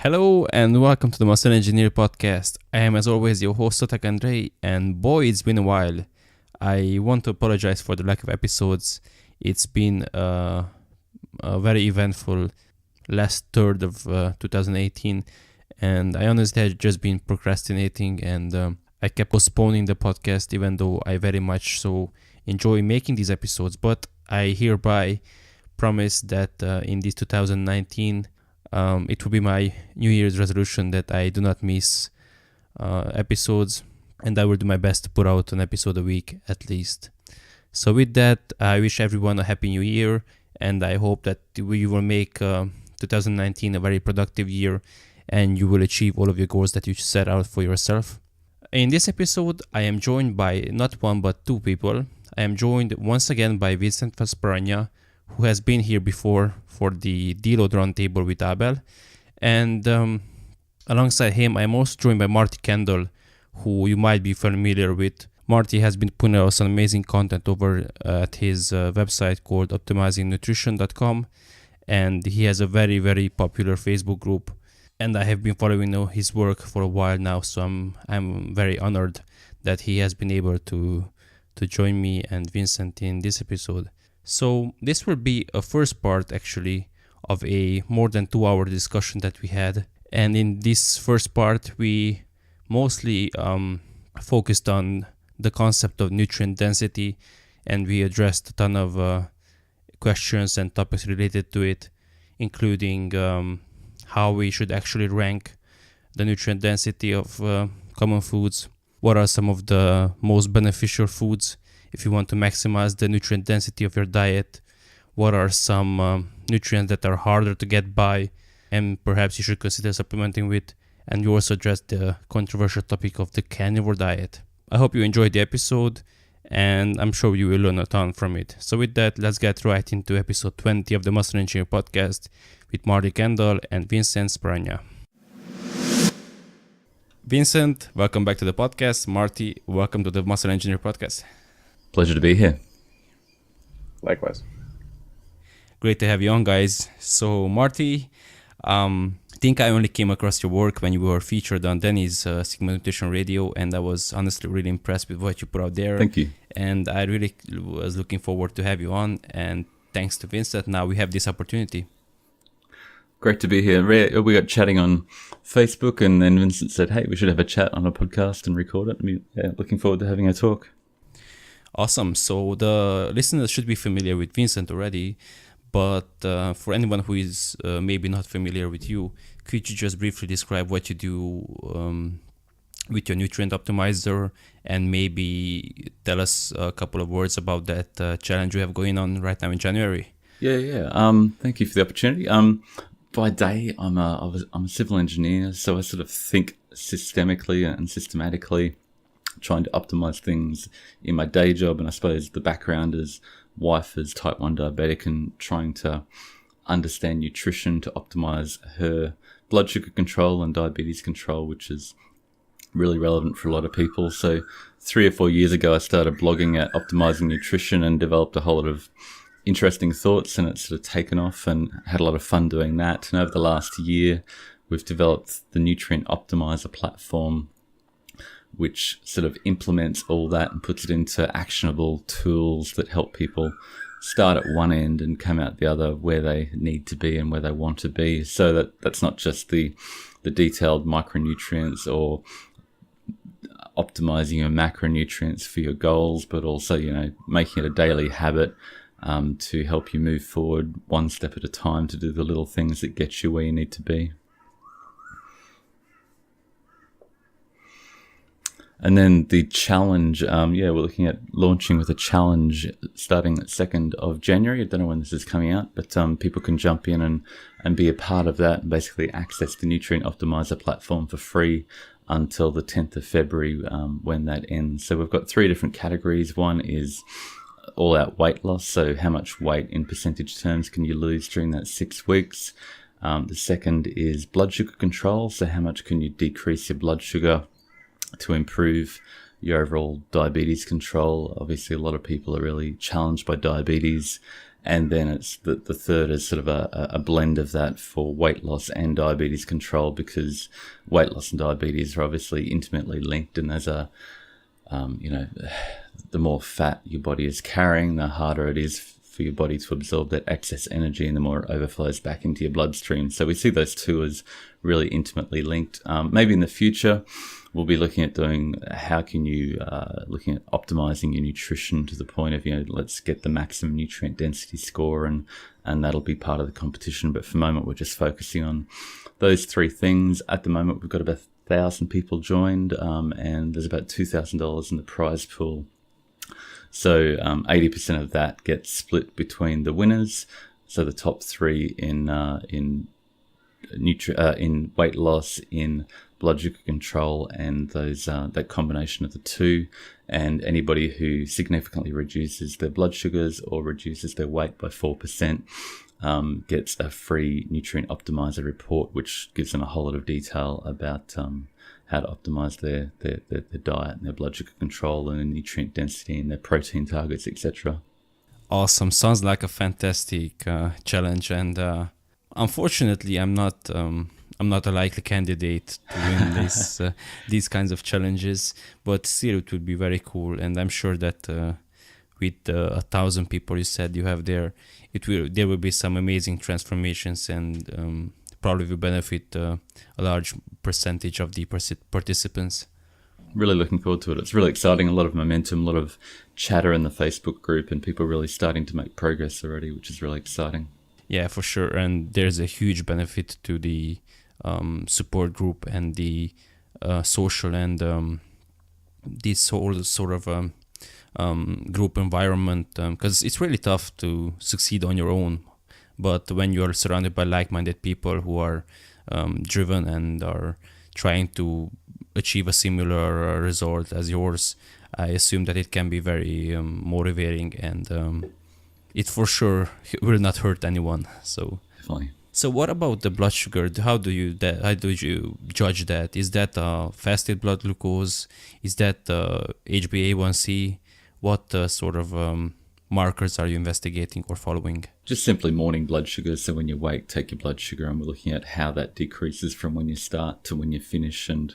Hello and welcome to the Muscle Engineer podcast. I am as always your host Andre, and boy, it's been a while. I want to apologize for the lack of episodes. It's been a very eventful last third of 2018, and I honestly had just been procrastinating, and I kept postponing the podcast even though I very much so enjoy making these episodes. But I hereby promise that in this 2019 it will be my New Year's resolution that I do not miss episodes, and I will do my best to put out an episode a week at least. So with that, I wish everyone a happy new year, and I hope that we will make 2019 a very productive year and you will achieve all of your goals that you set out for yourself. In this episode, I am joined by not one but two people. I am joined once again by Vincent from Sparagna, who has been here before for the deload roundtable with Abel. And alongside him, I'm also joined by Marty Kendall, who you might be familiar with. Marty has been putting out some amazing content over at his website called optimizingnutrition.com, and he has a very, very popular Facebook group. And I have been following his work for a while now, so I'm very honored that he has been able to join me and Vincent in this episode. So this will be a first part actually of a more than 2-hour discussion that we had. And in this first part, we mostly focused on the concept of nutrient density, and we addressed a ton of questions and topics related to it, including how we should actually rank the nutrient density of common foods. What are some of the most beneficial foods if you want to maximize the nutrient density of your diet? What are some nutrients that are harder to get by and perhaps you should consider supplementing with? And we also addressed the controversial topic of the carnivore diet. I hope you enjoyed the episode, and I'm sure you will learn a ton from it. So with that, let's get right into episode 20 of the Muscle Engineer podcast with Marty Kendall and Vincent Sparagna. Vincent, welcome back to the podcast. Marty, welcome to the Muscle Engineer podcast. Pleasure to be here. Likewise. Great to have you on, guys. So, Marty, I think I only came across your work when you were featured on Denny's Sigma Nutrition Radio, and I was honestly really impressed with what you put out there. Thank you. And I really was looking forward to have you on, and thanks to Vincent, now we have this opportunity. Great to be here. We got chatting on Facebook, and then Vincent said, hey, we should have a chat on a podcast and record it. Looking forward to having a talk. Awesome. So the listeners should be familiar with Vincent already, but for anyone who is maybe not familiar with you, could you just briefly describe what you do with your nutrient optimizer, and maybe tell us a couple of words about that challenge you have going on right now in January? Yeah. Thank you for the opportunity. By day, I'm a civil engineer, so I sort of think systemically and systematically, trying to optimize things in my day job. And I suppose the background is wife is type 1 diabetic and trying to understand nutrition to optimize her blood sugar control and diabetes control, which is really relevant for a lot of people. So 3 or 4 years ago, I started blogging at optimizing nutrition and developed a whole lot of interesting thoughts, and it's sort of taken off and had a lot of fun doing that. And over the last year, we've developed the Nutrient Optimizer platform, which sort of implements all that and puts it into actionable tools that help people start at one end and come out the other where they need to be and where they want to be. So that's not just the detailed micronutrients or optimizing your macronutrients for your goals, but also, making it a daily habit to help you move forward one step at a time to do the little things that get you where you need to be. And then the challenge, we're looking at launching with a challenge starting the 2nd of January. I don't know when this is coming out, but people can jump in and be a part of that and basically access the Nutrient Optimizer platform for free until the 10th of February when that ends. So we've got 3 different categories. One is all-out weight loss, so how much weight in percentage terms can you lose during that 6 weeks. The second is blood sugar control, so how much can you decrease your blood sugar to improve your overall diabetes control. Obviously, a lot of people are really challenged by diabetes, And then it's the third is sort of a blend of that for weight loss and diabetes control, because weight loss and diabetes are obviously intimately linked. And there's a, the more fat your body is carrying, the harder it is for your body to absorb that excess energy, and the more it overflows back into your bloodstream. So we see those two as really intimately linked. Maybe in the future, we'll be looking at doing how can you looking at optimizing your nutrition to the point of, let's get the maximum nutrient density score, and that'll be part of the competition. But for the moment, we're just focusing on those three things. At the moment, we've got about 1,000 people joined, and there's about $2,000 in the prize pool. So 80% of that gets split between the winners. So the top three in weight loss, in blood sugar control, and those that combination of the two. And anybody who significantly reduces their blood sugars or reduces their weight by 4% gets a free nutrient optimizer report, which gives them a whole lot of detail about how to optimize their diet and their blood sugar control and their nutrient density and their protein targets, etc. Awesome. Sounds like a fantastic challenge, and unfortunately, I'm not a likely candidate to win these kinds of challenges. But still, it would be very cool, and I'm sure that with 1,000 people you said you have there, there will be some amazing transformations, and probably will benefit a large percentage of the participants. Really looking forward to it. It's really exciting. A lot of momentum, a lot of chatter in the Facebook group, and people really starting to make progress already, which is really exciting. Yeah, for sure. And there's a huge benefit to the support group and the social and this whole sort of group environment, because it's really tough to succeed on your own. But when you are surrounded by like-minded people who are driven and are trying to achieve a similar result as yours, I assume that it can be very motivating, and it for sure will not hurt anyone. So definitely. So what about the blood sugar? How do you judge that? Is that fasted blood glucose? Is that HbA1c? What sort of markers are you investigating or following? Just simply morning blood sugar. So when you wake, take your blood sugar, and we're looking at how that decreases from when you start to when you finish. And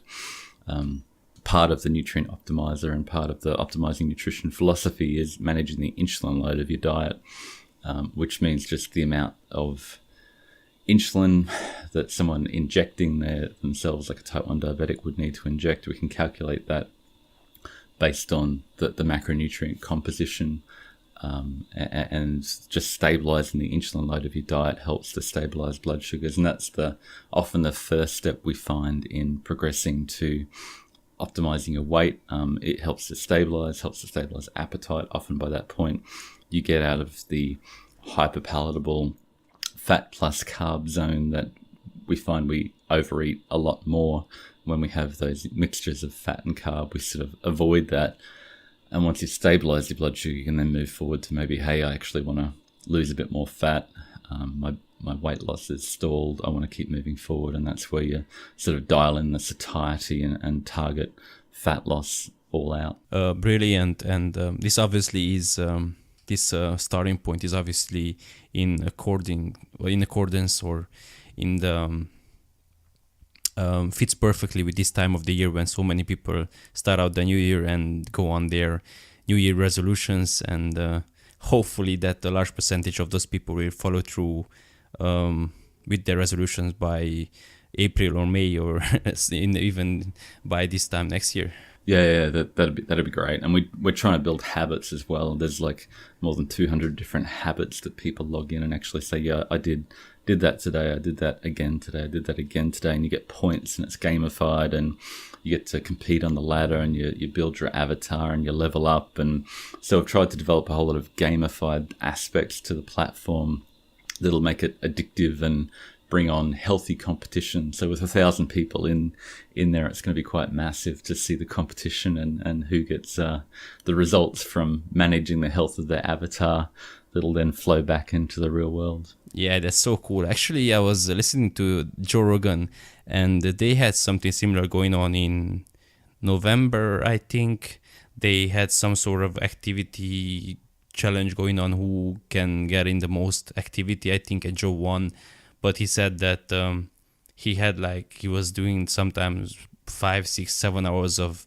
part of the nutrient optimizer and part of the optimizing nutrition philosophy is managing the insulin load of your diet, which means just the amount of insulin that someone injecting themselves, like a type 1 diabetic, would need to inject. We can calculate that based on the macronutrient composition, and just stabilizing the insulin load of your diet helps to stabilize blood sugars. And that's often the first step we find in progressing to optimizing your weight. It helps to stabilize appetite. Often by that point, you get out of the hyperpalatable fat plus carb zone that we find we overeat a lot more when we have those mixtures of fat and carb. We sort of avoid that. And once you've stabilized your blood sugar, you can then move forward to maybe, hey, I actually want to lose a bit more fat. My weight loss is stalled. I want to keep moving forward. And that's where you sort of dial in the satiety and target fat loss all out. Brilliant. And this obviously is... This starting point is obviously in accordance or in the fits perfectly with this time of the year when so many people start out the new year and go on their new year resolutions, and hopefully that a large percentage of those people will follow through with their resolutions by April or May, or even by this time next year. Yeah, that'd be great. And we're trying to build habits as well. There's like more than 200 different habits that people log in and actually say, yeah, I did that today, I did that again today, I did that again today, and you get points, and it's gamified, and you get to compete on the ladder, and you build your avatar and you level up. And so I've tried to develop a whole lot of gamified aspects to the platform that'll make it addictive and bring on healthy competition. So with 1,000 people in there, it's going to be quite massive to see the competition and who gets the results from managing the health of their avatar that'll then flow back into the real world. Yeah, that's so cool. Actually, I was listening to Joe Rogan, and they had something similar going on in November, I think. They had some sort of activity challenge going on who can get in the most activity. I think Joe won, but he said that he was doing sometimes 5, 6, 7 hours of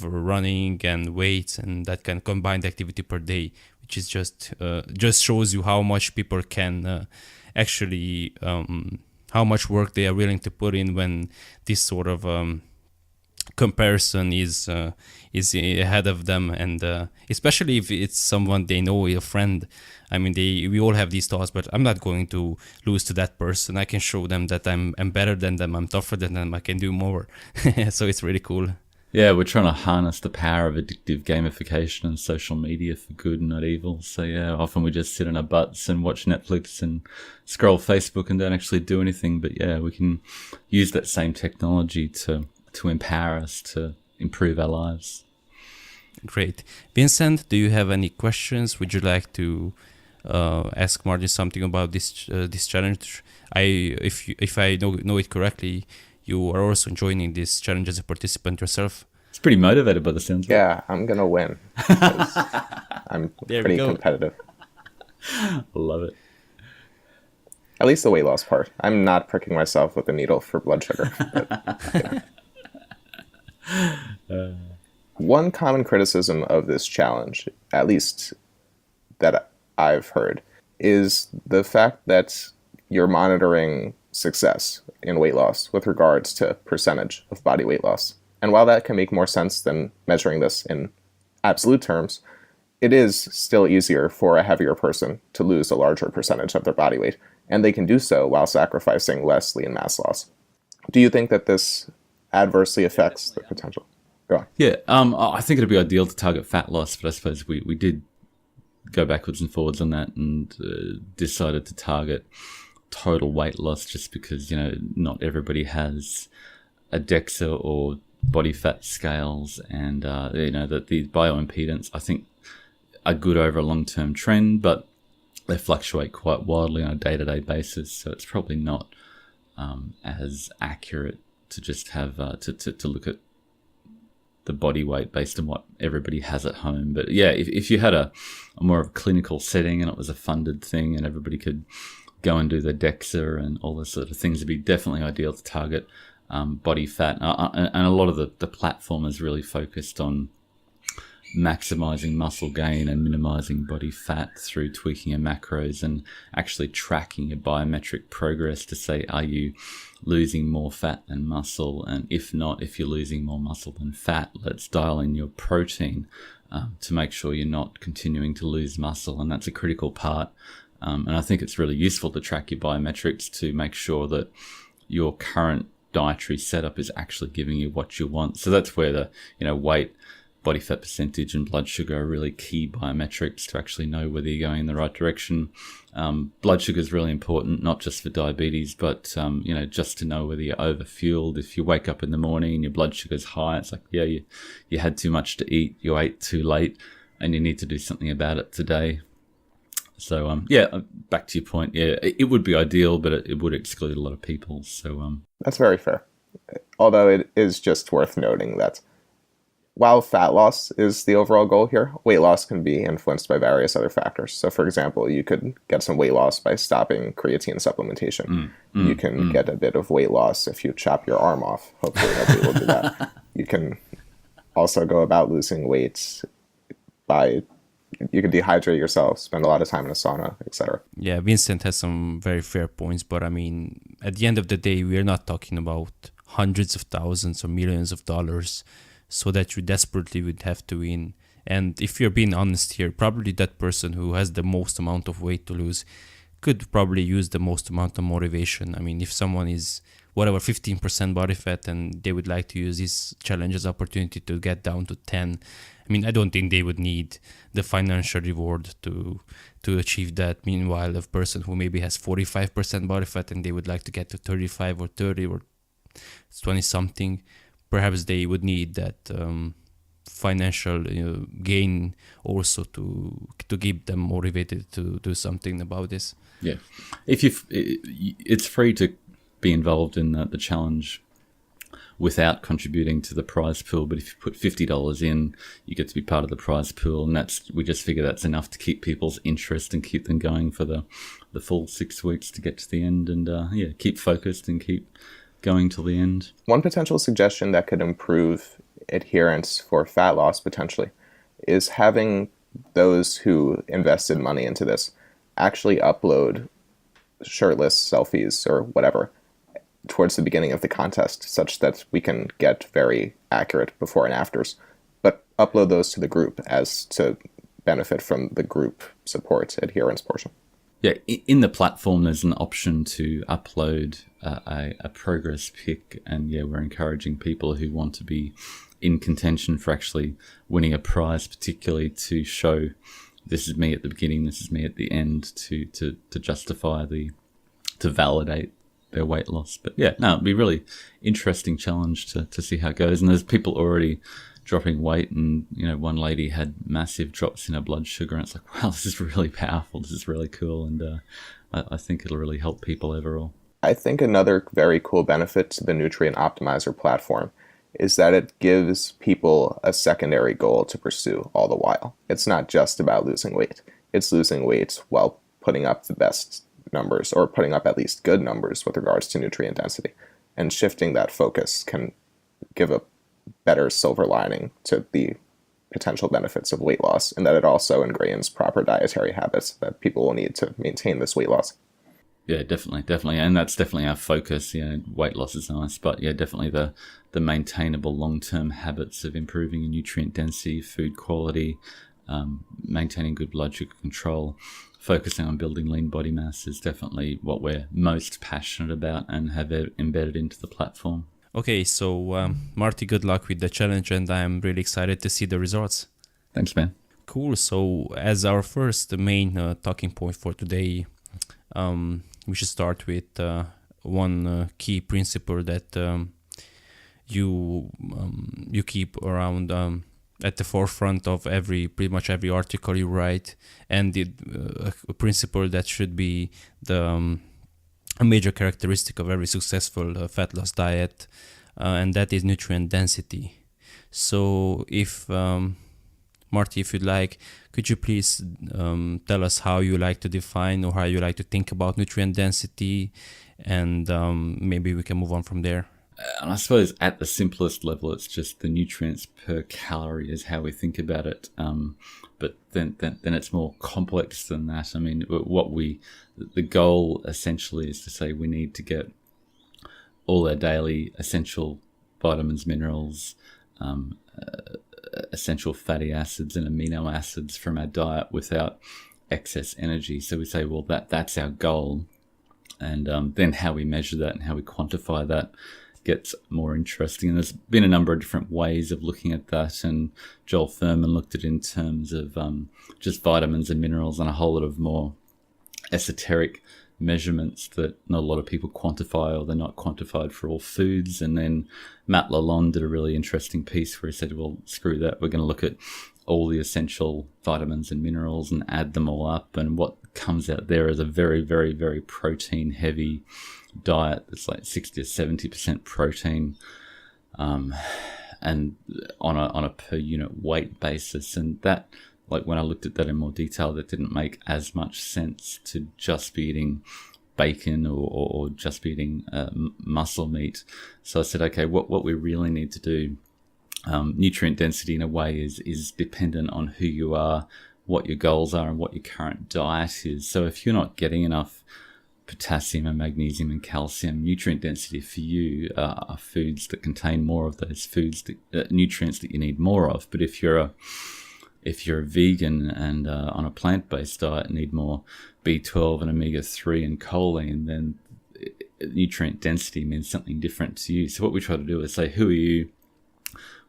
running and weights and that kind of combined activity per day, which is just shows you how much people can actually how much work they are willing to put in when this sort of comparison is ahead of them, and especially if it's someone they know, a friend. I mean, we all have these thoughts, but I'm not going to lose to that person. I can show them that I'm better than them, I'm tougher than them, I can do more. So it's really cool. Yeah, we're trying to harness the power of addictive gamification and social media for good and not evil. So yeah, often we just sit on our butts and watch Netflix and scroll Facebook and don't actually do anything. But yeah, we can use that same technology to empower us to improve our lives. Great. Vincent, do you have any questions? Would you like to ask Marty something about this challenge? If I know it correctly, you are also joining this challenge as a participant yourself. It's pretty motivated by the sounds of it. Yeah, I'm going to win. 'Cause I'm pretty competitive. I love it. At least the weight loss part. I'm not pricking myself with a needle for blood sugar. But, yeah. One common criticism of this challenge, at least that I've heard, is the fact that you're monitoring success in weight loss with regards to percentage of body weight loss. And while that can make more sense than measuring this in absolute terms, it is still easier for a heavier person to lose a larger percentage of their body weight, and they can do so while sacrificing less lean mass loss. Do you think that this adversely affects the potential? Go on. Yeah, I think it'd be ideal to target fat loss, but I suppose we did go backwards and forwards on that and decided to target total weight loss just because, not everybody has a DEXA or body fat scales, and, that the bioimpedance, I think, are good over a long-term trend, but they fluctuate quite wildly on a day-to-day basis, so it's probably not as accurate to just have to look at the body weight based on what everybody has at home. But yeah, if you had a more of a clinical setting and it was a funded thing and everybody could go and do the DEXA and all those sort of things, it'd be definitely ideal to target body fat. And a lot of the platform is really focused on maximizing muscle gain and minimizing body fat through tweaking your macros and actually tracking your biometric progress to say, are you losing more fat than muscle? And if not, if you're losing more muscle than fat, let's dial in your protein to make sure you're not continuing to lose muscle. And that's a critical part. And I think it's really useful to track your biometrics to make sure that your current dietary setup is actually giving you what you want. So that's where the weight, body fat percentage and blood sugar are really key biometrics to actually know whether you're going in the right direction. Blood sugar is really important, not just for diabetes, but, just to know whether you're overfueled. If you wake up in the morning and your blood sugar's high, it's like, yeah, you had too much to eat, you ate too late, and you need to do something about it today. So, back to your point, yeah, it would be ideal, but it would exclude a lot of people. So, That's very fair. Although it is just worth noting that while fat loss is the overall goal here, weight loss can be influenced by various other factors. So, for example, you could get some weight loss by stopping creatine supplementation. You can get a bit of weight loss if you chop your arm off. Hopefully nobody will do that. You can also go about losing weight by, you can dehydrate yourself, spend a lot of time in a sauna, etc. Yeah, Vincent has some very fair points, but I mean, at the end of the day, we're not talking about hundreds of thousands or millions of dollars so that you desperately would have to win. And if you're being honest here, probably that person who has the most amount of weight to lose could probably use the most amount of motivation. I mean, if someone is, 15% body fat and they would like to use this challenge as opportunity to get down to 10, I mean, I don't think they would need the financial reward to achieve that. Meanwhile, a person who maybe has 45% body fat and they would like to get to 35 or 30 or 20 something, perhaps they would need that financial gain also to keep them motivated to do something about this. Yeah, it's free to be involved in the challenge without contributing to the prize pool. But if you put $50 in, you get to be part of the prize pool, and we just figure that's enough to keep people's interest and keep them going for the full 6 weeks to get to the end, and keep focused and keep going till the end. One potential suggestion that could improve adherence for fat loss potentially is having those who invested money into this actually upload shirtless selfies or whatever towards the beginning of the contest, such that we can get very accurate before and afters, but upload those to the group as to benefit from the group support adherence portion. Yeah, in the platform, there's an option to upload a progress pic, and we're encouraging people who want to be in contention for actually winning a prize, particularly to show this is me at the beginning, this is me at the end, to justify to validate their weight loss. But it'd be a really interesting challenge to see how it goes. And there's people already dropping weight, and one lady had massive drops in her blood sugar, and it's like, wow, this is really powerful, this is really cool, and I think it'll really help people overall. I think another very cool benefit to the Nutrient Optimizer platform is that it gives people a secondary goal to pursue all the while. It's not just about losing weight. It's losing weight while putting up the best numbers, or putting up at least good numbers with regards to nutrient density. And shifting that focus can give a better silver lining to the potential benefits of weight loss, and that it also ingrains proper dietary habits that people will need to maintain this weight loss. Yeah, definitely. And that's definitely our focus. Weight loss is nice, but definitely the maintainable long-term habits of improving your nutrient density, food quality, maintaining good blood sugar control, focusing on building lean body mass is definitely what we're most passionate about and have embedded into the platform. Okay, so Marty, good luck with the challenge, and I'm really excited to see the results. Thanks, man. Cool. So as our first main talking point for today, we should start with one key principle that you keep around at the forefront of pretty much every article you write, and a principle that should be a major characteristic of every successful fat loss diet, and that is nutrient density. So if Marty, if you'd like, could you please tell us how you like to define or how you like to think about nutrient density, and maybe we can move on from there. And I suppose at the simplest level, it's just the nutrients per calorie is how we think about it. But then it's more complex than that. I mean, the goal essentially is to say we need to get all our daily essential vitamins, minerals, essential fatty acids and amino acids from our diet without excess energy. So we say, well, that's our goal. And then how we measure that and how we quantify that gets more interesting. And there's been a number of different ways of looking at that. And Joel Thurman looked at it in terms of just vitamins and minerals and a whole lot of more esoteric measurements that not a lot of people quantify, or they're not quantified for all foods. And then Matt Lalonde did a really interesting piece where he said, well, screw that, we're going to look at all the essential vitamins and minerals and add them all up, and what comes out there is a very, very, very protein heavy diet that's like 60 to 70% protein, and on a per unit weight basis. And that, like, when I looked at that in more detail, that didn't make as much sense to just be eating bacon or just be eating muscle meat. So I said, okay, what we really need to do, nutrient density in a way is dependent on who you are, what your goals are, and what your current diet is. So if you're not getting enough potassium and magnesium and calcium, nutrient density for you are foods that contain more of those nutrients that you need more of. But if you're a vegan and on a plant-based diet and need more B12 and omega-3 and choline, then nutrient density means something different to you. So what we try to do is say, who are you?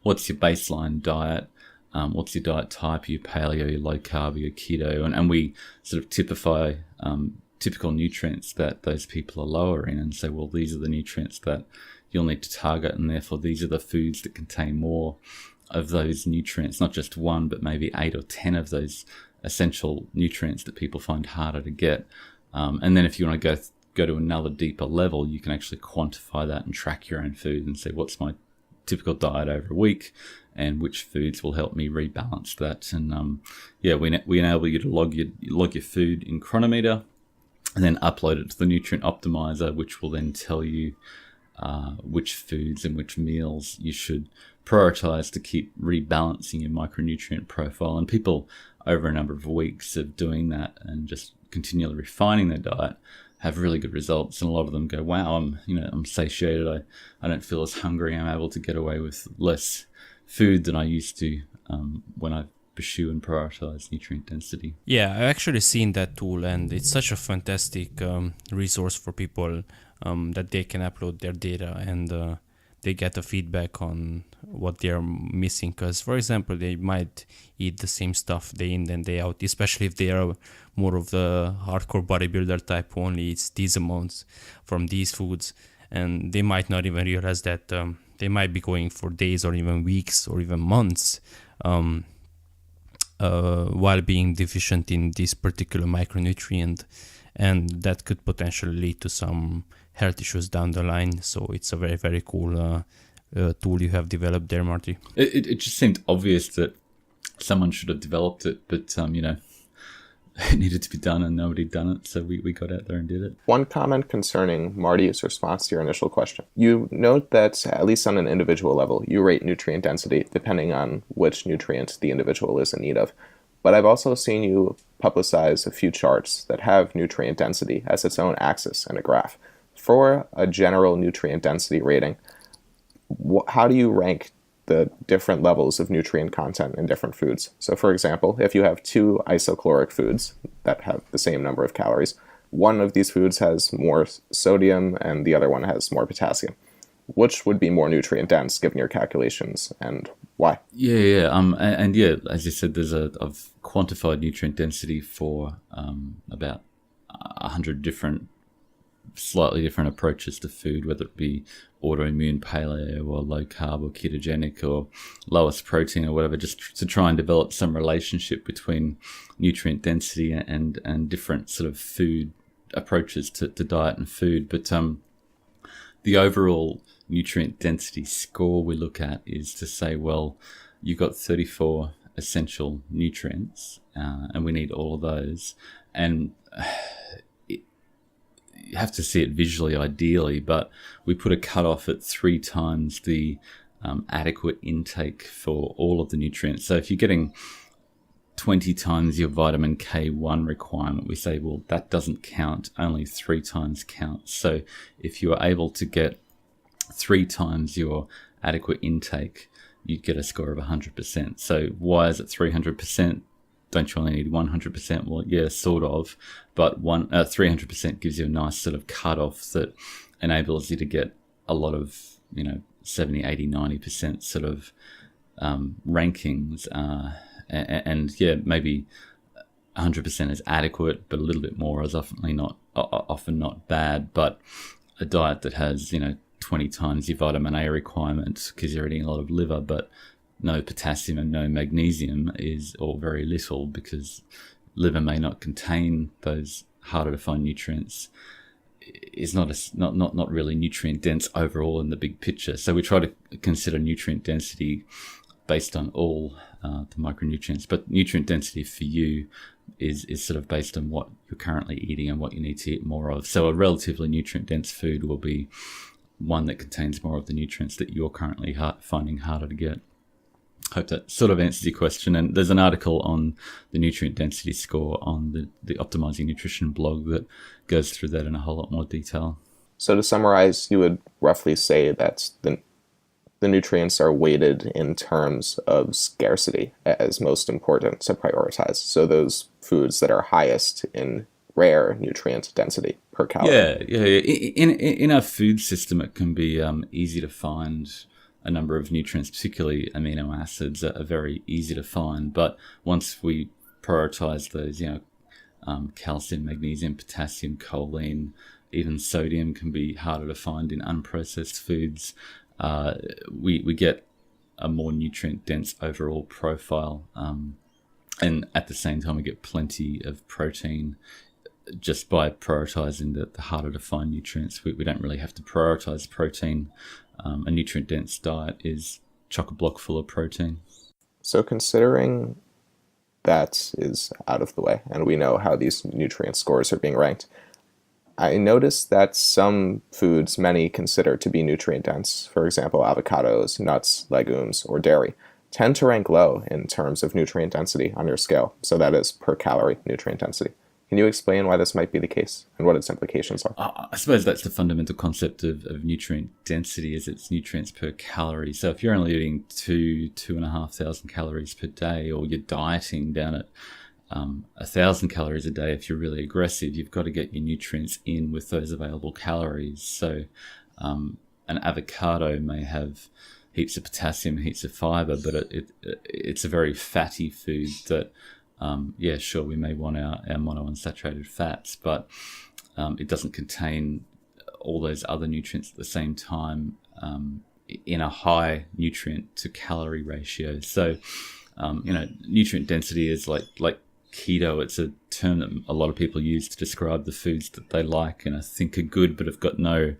What's your baseline diet? What's your diet type? Are you paleo, are you low carb, are you keto? And we sort of typify typical nutrients that those people are lower in, and say, well, these are the nutrients that you'll need to target, and therefore these are the foods that contain more of those nutrients, not just one, but maybe 8 or 10 of those essential nutrients that people find harder to get. And then if you want to go go to another deeper level, you can actually quantify that and track your own food and say, what's my typical diet over a week and which foods will help me rebalance that. And we enable you to log your food in Chronometer and then upload it to the Nutrient Optimizer, which will then tell you which foods and which meals you should prioritize to keep rebalancing your micronutrient profile. And people over a number of weeks of doing that and just continually refining their diet have really good results. And a lot of them go, wow, I'm satiated. I don't feel as hungry. I'm able to get away with less food than I used to when I pursue and prioritize nutrient density. Yeah, I've actually seen that tool, and it's such a fantastic resource for people that they can upload their data and they get a feedback on what they're missing. Because, for example, they might eat the same stuff day in and day out, especially if they are more of the hardcore bodybuilder type who only eats these amounts from these foods, and they might not even realize that they might be going for days or even weeks or even months while being deficient in this particular micronutrient, and that could potentially lead to some health issues down the line. So it's a very, very cool tool you have developed there, Marty. It just seemed obvious that someone should have developed it, but it needed to be done and nobody had done it, so we got out there and did it. One comment concerning Marty's response to your initial question. You note that, at least on an individual level, you rate nutrient density depending on which nutrient the individual is in need of. But I've also seen you publicize a few charts that have nutrient density as its own axis in a graph. For a general nutrient density rating, how do you rank the different levels of nutrient content in different foods? So for example, if you have two isochloric foods that have the same number of calories, one of these foods has more sodium and the other one has more potassium. Which would be more nutrient dense given your calculations, and why? Yeah. As you said, I've quantified nutrient density for about 100 different, slightly different approaches to food, whether it be autoimmune, paleo, or low carb, or ketogenic, or lowest protein, or whatever, just to try and develop some relationship between nutrient density and different sort of food approaches to diet and food. But the overall nutrient density score we look at is to say, well, you've got 34 essential nutrients, and we need all of those. And you have to see it visually, ideally, but we put a cutoff at 3 times the adequate intake for all of the nutrients. So if you're getting 20 times your vitamin K1 requirement, we say, well, that doesn't count, only 3 times counts. So if you are able to get 3 times your adequate intake, you get a score of 100%. So why is it 300%? Don't you only need 100%? Well, yeah, sort of, but 300% gives you a nice sort of cutoff that enables you to get a lot of 70, 80, 90% sort of rankings, and yeah, maybe 100% is adequate, but a little bit more is often not bad. But a diet that has 20 times your vitamin A requirement because you're eating a lot of liver, but no potassium and no magnesium or very little, because liver may not contain those harder to find nutrients, is not really nutrient dense overall in the big picture. So we try to consider nutrient density based on all the micronutrients, but nutrient density for you is sort of based on what you're currently eating and what you need to eat more of. So a relatively nutrient dense food will be one that contains more of the nutrients that you're currently finding harder to get. Hope that sort of answers your question. And there's an article on the nutrient density score on the Optimizing Nutrition blog that goes through that in a whole lot more detail. So to summarize, you would roughly say that the nutrients are weighted in terms of scarcity as most important to prioritize. So those foods that are highest in rare nutrient density per calorie. Yeah. In our food system, it can be easy to find a number of nutrients, particularly amino acids, are very easy to find. But once we prioritize those, calcium, magnesium, potassium, choline, even sodium can be harder to find in unprocessed foods. We get a more nutrient dense overall profile, and at the same time we get plenty of protein just by prioritizing the harder to find nutrients, we don't really have to prioritize protein. A nutrient-dense diet is chock-a-block full of protein. So considering that is out of the way, and we know how these nutrient scores are being ranked, I noticed that some foods many consider to be nutrient-dense, for example, avocados, nuts, legumes, or dairy, tend to rank low in terms of nutrient density on your scale, so that is per calorie nutrient density. Can you explain why this might be the case and what its implications are? I suppose that's the fundamental concept of nutrient density, is it's nutrients per calorie. So if you're only eating 2,500 calories per day, or you're dieting down at 1,000 calories a day, if you're really aggressive, you've got to get your nutrients in with those available calories. So an avocado may have heaps of potassium, heaps of fiber, but it's a very fatty food that sure, we may want our monounsaturated fats, but it doesn't contain all those other nutrients at the same time in a high nutrient to calorie ratio. So, nutrient density is like keto. It's a term that a lot of people use to describe the foods that they like and I think are good, but have got no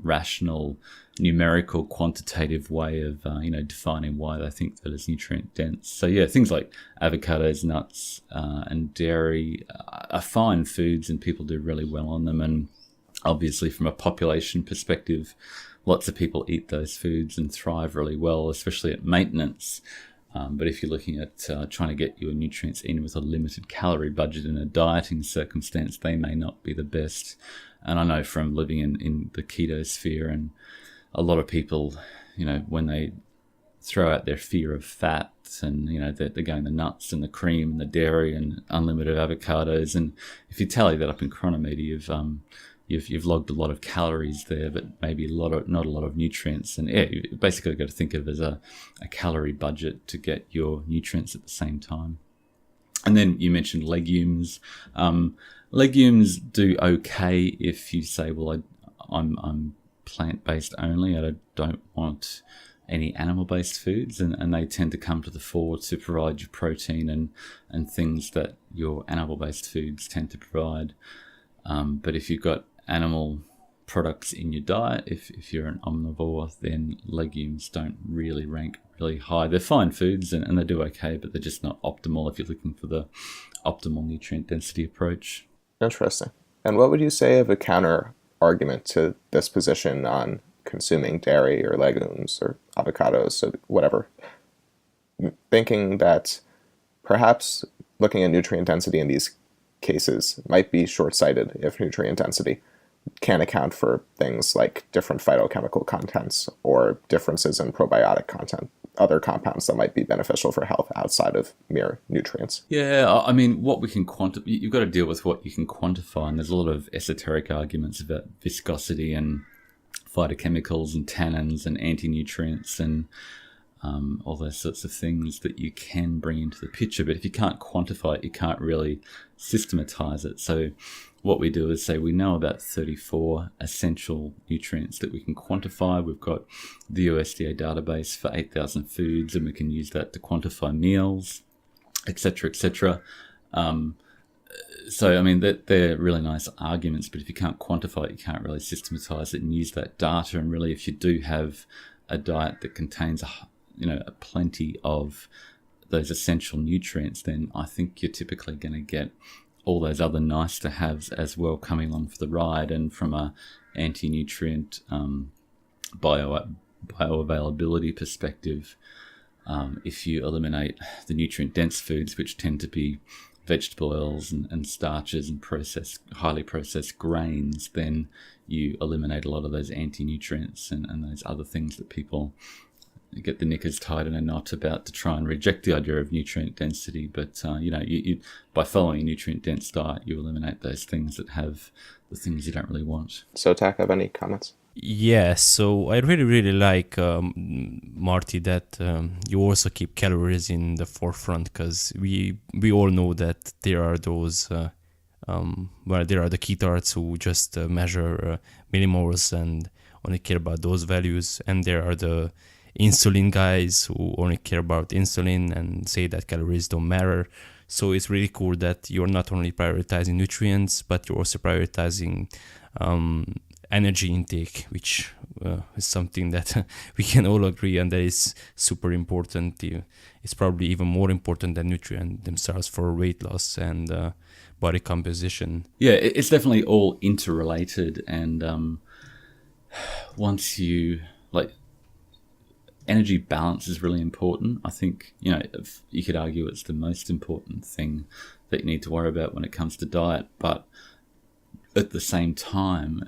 rational, numerical, quantitative way of defining why they think that it's nutrient dense. So yeah, things like avocados, nuts, and dairy are fine foods, and people do really well on them. And obviously, from a population perspective, lots of people eat those foods and thrive really well, especially at maintenance. But if you're looking at trying to get your nutrients in with a limited calorie budget in a dieting circumstance, they may not be the best. And I know from living in the keto sphere, and a lot of people, when they throw out their fear of fat, and they're going the nuts and the cream and the dairy and unlimited avocados, and if you tally that up in Chronometer, you've logged a lot of calories there, but maybe not a lot of nutrients. And yeah, you basically got to think of it as a calorie budget to get your nutrients at the same time. And then you mentioned legumes. Legumes do okay if you say, well, I'm plant-based only. I don't want any animal-based foods, and they tend to come to the fore to provide you protein and things that your animal-based foods tend to provide. But if you've got animal products in your diet, if you're an omnivore, then legumes don't really rank really high. They're fine foods and they do okay, but they're just not optimal if you're looking for the optimal nutrient density approach. Interesting. And what would you say of a counter argument to this position on consuming dairy or legumes or avocados or whatever? Thinking that perhaps looking at nutrient density in these cases might be short-sighted if nutrient density can account for things like different phytochemical contents or differences in probiotic content, other compounds that might be beneficial for health outside of mere nutrients. Yeah, I mean, what we can quantify, you've got to deal with what you can quantify, and there's a lot of esoteric arguments about viscosity and phytochemicals and tannins and anti-nutrients and all those sorts of things that you can bring into the picture. But if you can't quantify it, you can't really systematize it. So what we do is say we know about 34 essential nutrients that we can quantify. We've got the USDA database for 8,000 foods, and we can use that to quantify meals, etc., etc. So, I mean, they're really nice arguments, but if you can't quantify it, you can't really systematize it and use that data. And really, if you do have a diet that contains a plenty of those essential nutrients, then I think you're typically going to get all those other nice to haves as well coming along for the ride. And from a anti-nutrient bioavailability perspective, if you eliminate the nutrient dense foods, which tend to be vegetable oils and starches and highly processed grains, then you eliminate a lot of those anti-nutrients and those other things that people get the knickers tied in a knot about to try and reject the idea of nutrient density. But, you by following a nutrient-dense diet, you eliminate those things that have the things you don't really want. So, Tak, have any comments? Yeah, so I really, really like, Marty, that you also keep calories in the forefront, because we all know that there are those, there are the ketards who just measure millimoles and only care about those values, and there are the insulin guys who only care about insulin and say that calories don't matter. So it's really cool that you're not only prioritizing nutrients, but you're also prioritizing energy intake, which is something that we can all agree on that is super important. It's probably even more important than nutrients themselves for weight loss and body composition. Yeah, it's definitely all interrelated, and once you energy balance is really important. I think, if you could argue it's the most important thing that you need to worry about when it comes to diet, but at the same time,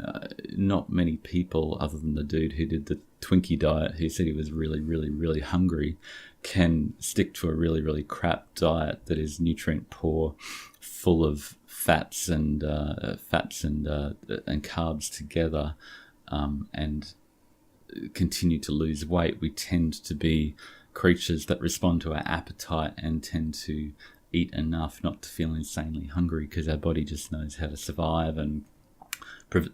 not many people, other than the dude who did the Twinkie diet, who said he was really, really, really hungry, can stick to a really, really crap diet that is nutrient poor, full of fats and carbs together, and continue to lose weight. We tend to be creatures that respond to our appetite and tend to eat enough not to feel insanely hungry, because our body just knows how to survive and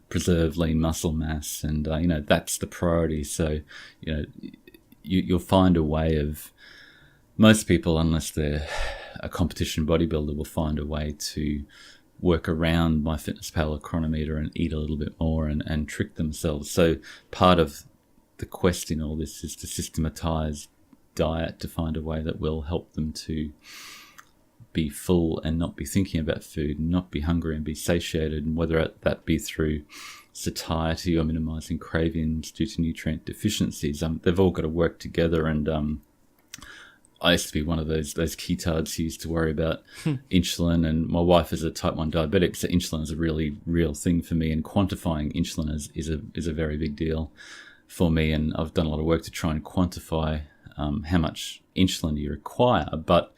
preserve lean muscle mass, and that's the priority. So you'll find a way of, most people, unless they're a competition bodybuilder, will find a way to work around MyFitnessPal or Chronometer and eat a little bit more and trick themselves. So part of the quest in all this is to systematize diet, to find a way that will help them to be full and not be thinking about food, and not be hungry and be satiated, and whether that be through satiety or minimizing cravings due to nutrient deficiencies. They've all got to work together, and I used to be one of those ketards who used to worry about insulin, and my wife is a type 1 diabetic, so insulin is a really real thing for me, and quantifying insulin is a very big deal for me, and I've done a lot of work to try and quantify how much insulin you require, but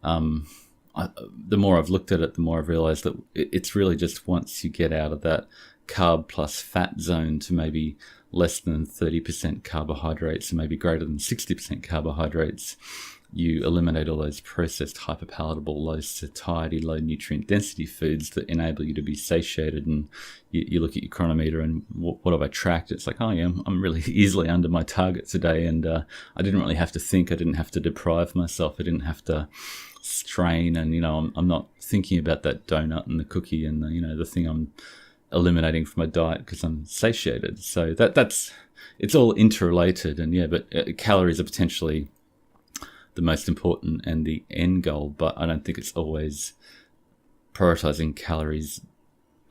the more I've looked at it, the more I've realized that it's really just once you get out of that carb plus fat zone to maybe less than 30% carbohydrates and maybe greater than 60% carbohydrates, you eliminate all those processed, hyperpalatable, low satiety, low nutrient density foods that enable you to be satiated. And you look at your chronometer and what have I tracked? It's like, oh yeah, I'm really easily under my target today. And I didn't really have to think. I didn't have to deprive myself. I didn't have to strain. And, I'm not thinking about that donut and the cookie and the thing I'm eliminating from my diet because I'm satiated. So it's all interrelated. And yeah, but calories are potentially the most important and the end goal, but I don't think it's always, prioritizing calories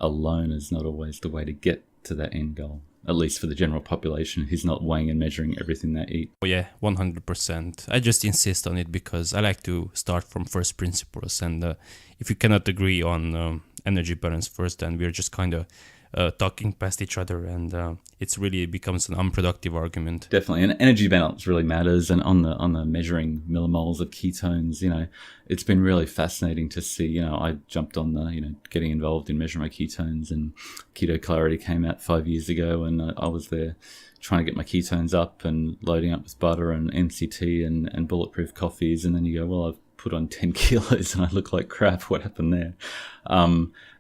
alone is not always the way to get to that end goal, at least for the general population who's not weighing and measuring everything they eat. Oh yeah, 100%. I just insist on it because I like to start from first principles, and if you cannot agree on energy balance first, then we're just kind of talking past each other, and it's really becomes an unproductive argument. Definitely, and energy balance really matters. And on the measuring millimoles of ketones, it's been really fascinating to see. I jumped on the getting involved in measuring my ketones, and Keto Clarity came out 5 years ago, and I was there trying to get my ketones up and loading up with butter and MCT and bulletproof coffees, and then you go, well, I've put on 10 kilos and I look like crap. What happened there?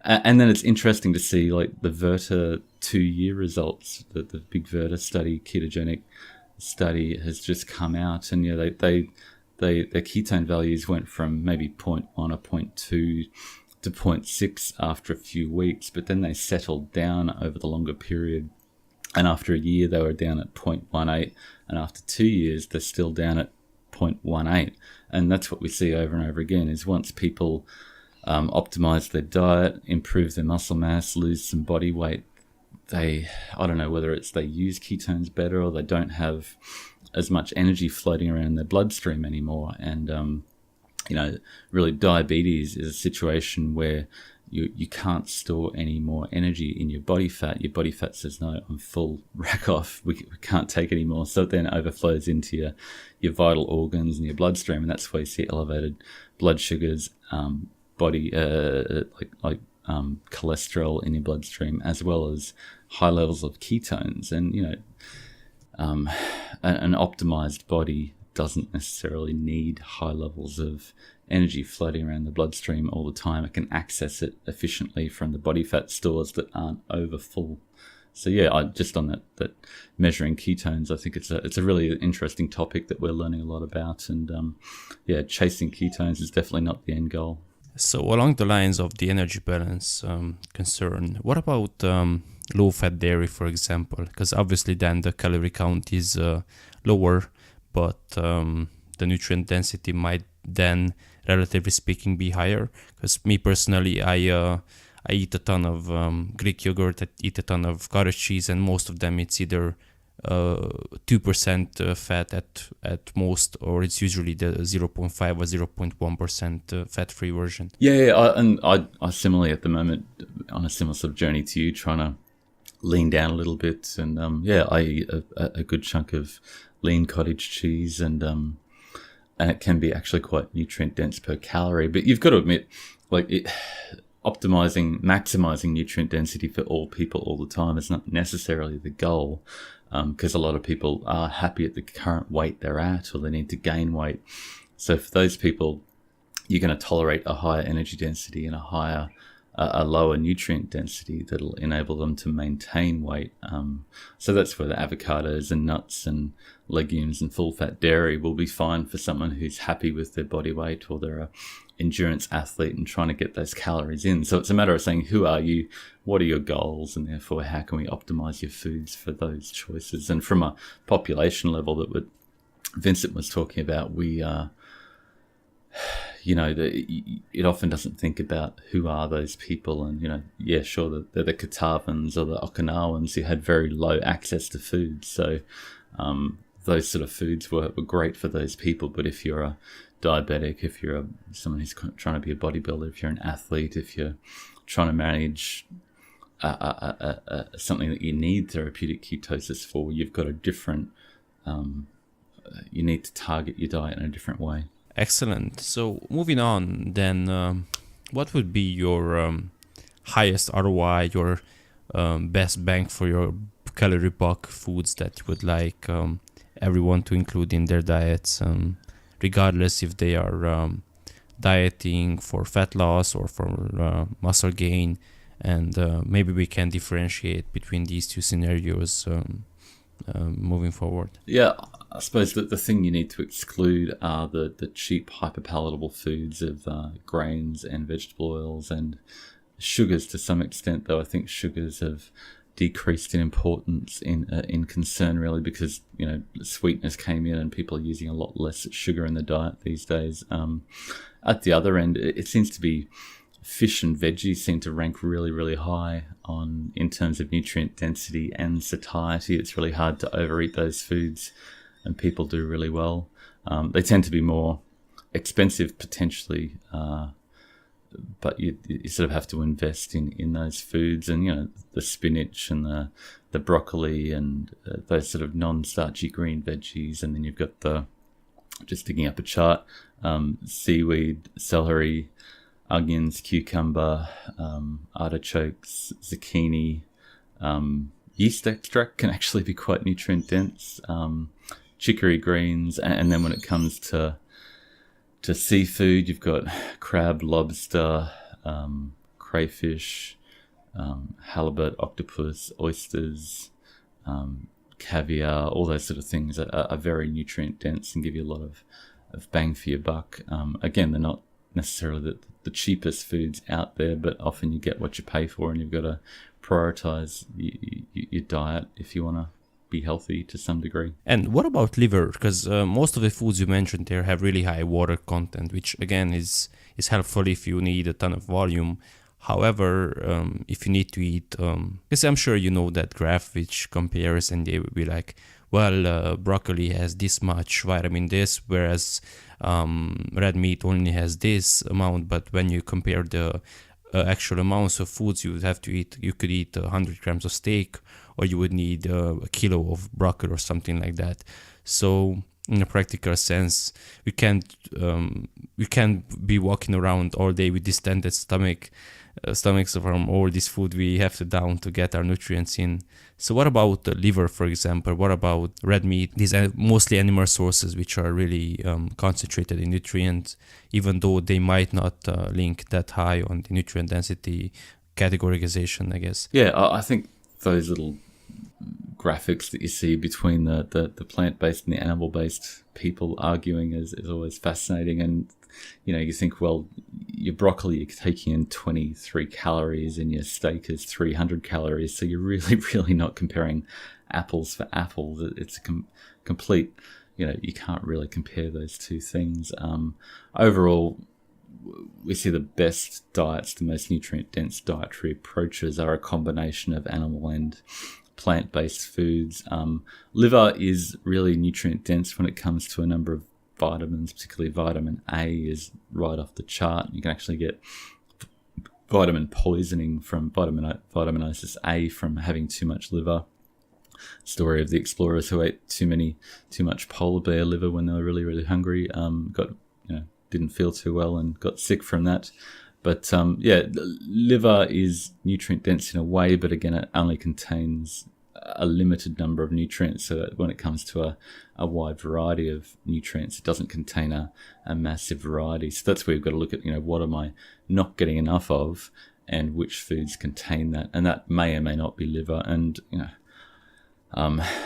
And then it's interesting to see like the Verta 2-year results. The big Verta study, ketogenic study, has just come out, and their ketone values went from maybe 0.1 or 0.2 to 0.6 after a few weeks, but then they settled down over the longer period. And after a year, they were down at 0.18, and after 2 years, they're still down at 0.18. And that's what we see over and over again, is once people optimize their diet, improve their muscle mass, lose some body weight, I don't know whether it's they use ketones better or they don't have as much energy floating around in their bloodstream anymore. And, really diabetes is a situation where you can't store any more energy in your body fat. Your body fat says, no, I'm full, rack off, we can't take any more. So it then overflows into your vital organs and your bloodstream, and that's why you see elevated blood sugars, body cholesterol in your bloodstream, as well as high levels of ketones. And an optimized body doesn't necessarily need high levels of energy floating around the bloodstream all the time. It can access it efficiently from the body fat stores that aren't over full So yeah, just on that measuring ketones, I think it's a really interesting topic that we're learning a lot about, and chasing ketones is definitely not the end goal. So along the lines of the energy balance concern, what about low-fat dairy, for example? Because obviously then the calorie count is lower, but the nutrient density might then, relatively speaking, be higher. Because me personally, I eat a ton of Greek yogurt, I eat a ton of cottage cheese, and most of them it's either 2% fat at most, or it's usually the 0.5 or 0.1% fat-free version. I similarly at the moment on a similar sort of journey to you, trying to lean down a little bit, and I eat a good chunk of lean cottage cheese, and it can be actually quite nutrient dense per calorie. But you've got to admit, maximizing nutrient density for all people all the time is not necessarily the goal, because a lot of people are happy at the current weight they're at, or they need to gain weight. So for those people, you're going to tolerate a higher energy density and a lower nutrient density that'll enable them to maintain weight. So that's where the avocados and nuts and legumes and full-fat dairy will be fine for someone who's happy with their body weight, or they're a endurance athlete and trying to get those calories in. So it's a matter of saying, who are you, what are your goals, and therefore how can we optimize your foods for those choices. And from a population level that what Vincent was talking about, we it often doesn't think about who are those people, and sure, they're the Catawbans or the Okinawans who had very low access to food, so those sort of foods were great for those people. But if you're a diabetic, if you're someone who's trying to be a bodybuilder, if you're an athlete, if you're trying to manage something that you need therapeutic ketosis for, you've got a different, you need to target your diet in a different way. Excellent. So moving on, then, what would be your highest ROI, your best bang for your calorie buck foods that you would like everyone to include in their diets, regardless if they are dieting for fat loss or for muscle gain? And maybe we can differentiate between these two scenarios moving forward. Yeah, I suppose that the thing you need to exclude are the cheap, hyperpalatable foods of grains and vegetable oils and sugars to some extent, though I think sugars have decreased in importance in concern, really, because sweetness came in and people are using a lot less sugar in the diet these days. At the other end, it seems to be fish and veggies seem to rank really, really high in terms of nutrient density and satiety. It's really hard to overeat those foods, and people do really well. They tend to be more expensive potentially, but you sort of have to invest in those foods, and the spinach and the broccoli and those sort of non-starchy green veggies. And then you've got just digging up a chart, seaweed, celery, onions, cucumber, artichokes, zucchini. Yeast extract can actually be quite nutrient dense. Chicory greens, and then when it comes to seafood, you've got crab, lobster, crayfish, halibut, octopus, oysters, caviar. All those sort of things are very nutrient dense and give you a lot of bang for your buck. Again, they're not necessarily the cheapest foods out there, but often you get what you pay for, and you've got to prioritize your diet if you want to be healthy to some degree. And what about liver? Because most of the foods you mentioned there have really high water content, which again is helpful if you need a ton of volume. However, if you need to eat, because I'm sure you know that graph which compares, and they will be like, well, broccoli has this much vitamin this, whereas red meat only has this amount. But when you compare the actual amounts of foods you would have to eat, you could eat 100 grams of steak, or you would need a kilo of broccoli or something like that. So in a practical sense, we can't be walking around all day with distended stomachs from all this food we have to down to get our nutrients in. So what about the liver, for example? What about red meat? These are mostly animal sources which are really concentrated in nutrients, even though they might not link that high on the nutrient density categorization, I guess. Yeah, I think those little graphics that you see between the plant-based and the animal-based people arguing is always fascinating. And you think, well, your broccoli, you're taking in 23 calories and your steak is 300 calories, so you're really really not comparing apples for apples. It's a complete, you can't really compare those two things. Overall, we see the best diets, the most nutrient-dense dietary approaches are a combination of animal and plant-based foods. Liver is really nutrient-dense when it comes to a number of vitamins, particularly vitamin A is right off the chart. You can actually get vitamin poisoning from vitaminosis A from having too much liver. Story of the explorers who ate too much polar bear liver when they were really really hungry, didn't feel too well and got sick from that. But liver is nutrient dense in a way, but again, it only contains a limited number of nutrients. So that when it comes to a wide variety of nutrients, it doesn't contain a massive variety. So that's where you've got to look at, what am I not getting enough of, and which foods contain that. And that may or may not be liver. And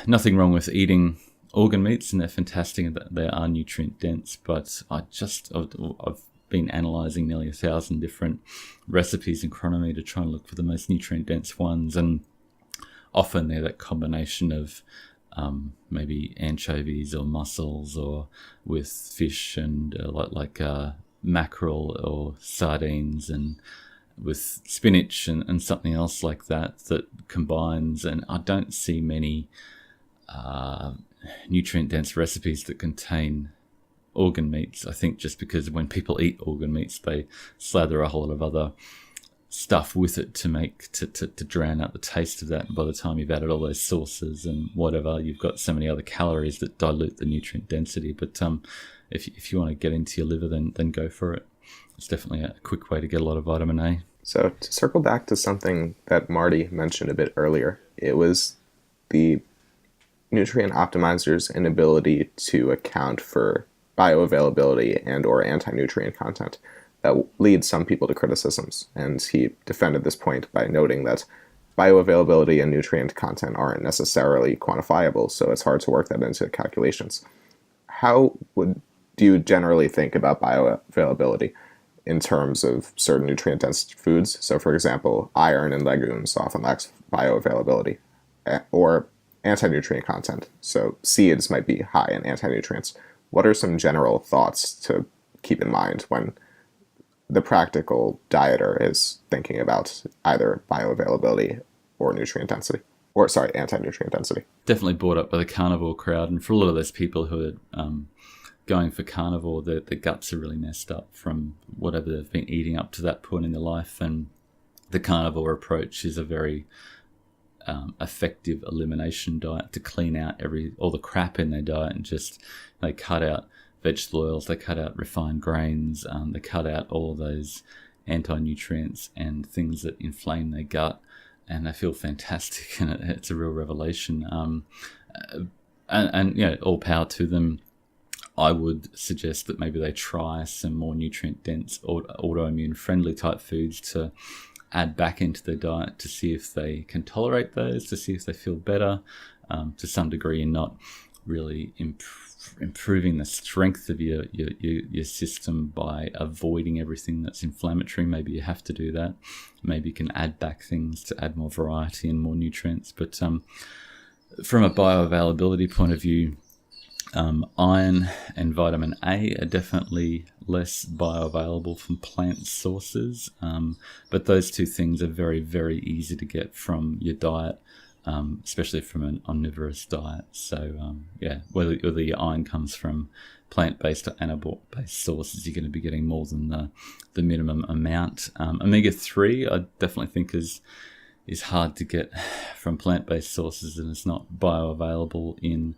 nothing wrong with eating organ meats, and they're fantastic and they are nutrient dense. But I've been analysing nearly 1,000 different recipes in Chronomy to try and look for the most nutrient-dense ones, and often they're that combination of maybe anchovies or mussels, or with fish and like mackerel or sardines, and with spinach and something else like that combines. And I don't see many nutrient-dense recipes that contain organ meats. I think just because when people eat organ meats, they slather a whole lot of other stuff with it to drown out the taste of that. And by the time you've added all those sauces and whatever, you've got so many other calories that dilute the nutrient density. But if you want to get into your liver, then go for it. It's definitely a quick way to get a lot of vitamin A. So to circle back to something that Marty mentioned a bit earlier, it was the nutrient optimizer's inability to account for bioavailability and or anti-nutrient content that leads some people to criticisms. And he defended this point by noting that bioavailability and nutrient content aren't necessarily quantifiable, so it's hard to work that into calculations. How do you generally think about bioavailability in terms of certain nutrient-dense foods? So for example, iron in legumes often lacks bioavailability, or anti-nutrient content. So seeds might be high in anti-nutrients. What are some general thoughts to keep in mind when the practical dieter is thinking about either bioavailability or nutrient density? Or, sorry, anti-nutrient density. Definitely brought up by the carnivore crowd. And for a lot of those people who are going for carnivore, their guts are really messed up from whatever they've been eating up to that point in their life. And the carnivore approach is a very effective elimination diet to clean out all the crap in their diet, and just they cut out vegetable oils, they cut out refined grains, they cut out all of those anti-nutrients and things that inflame their gut, and they feel fantastic, and it's a real revelation. And all power to them. I would suggest that maybe they try some more nutrient-dense, autoimmune-friendly type foods to add back into their diet to see if they can tolerate those, to see if they feel better. To some degree, you're not really improving the strength of your system by avoiding everything that's inflammatory. Maybe you have to do that. Maybe you can add back things to add more variety and more nutrients. But from a bioavailability point of view, iron and vitamin A are definitely less bioavailable from plant sources, but those two things are very, very easy to get from your diet, especially from an omnivorous diet. So whether your iron comes from plant-based or animal-based sources, you're going to be getting more than the minimum amount. Omega-3 I definitely think is hard to get from plant-based sources, and it's not bioavailable in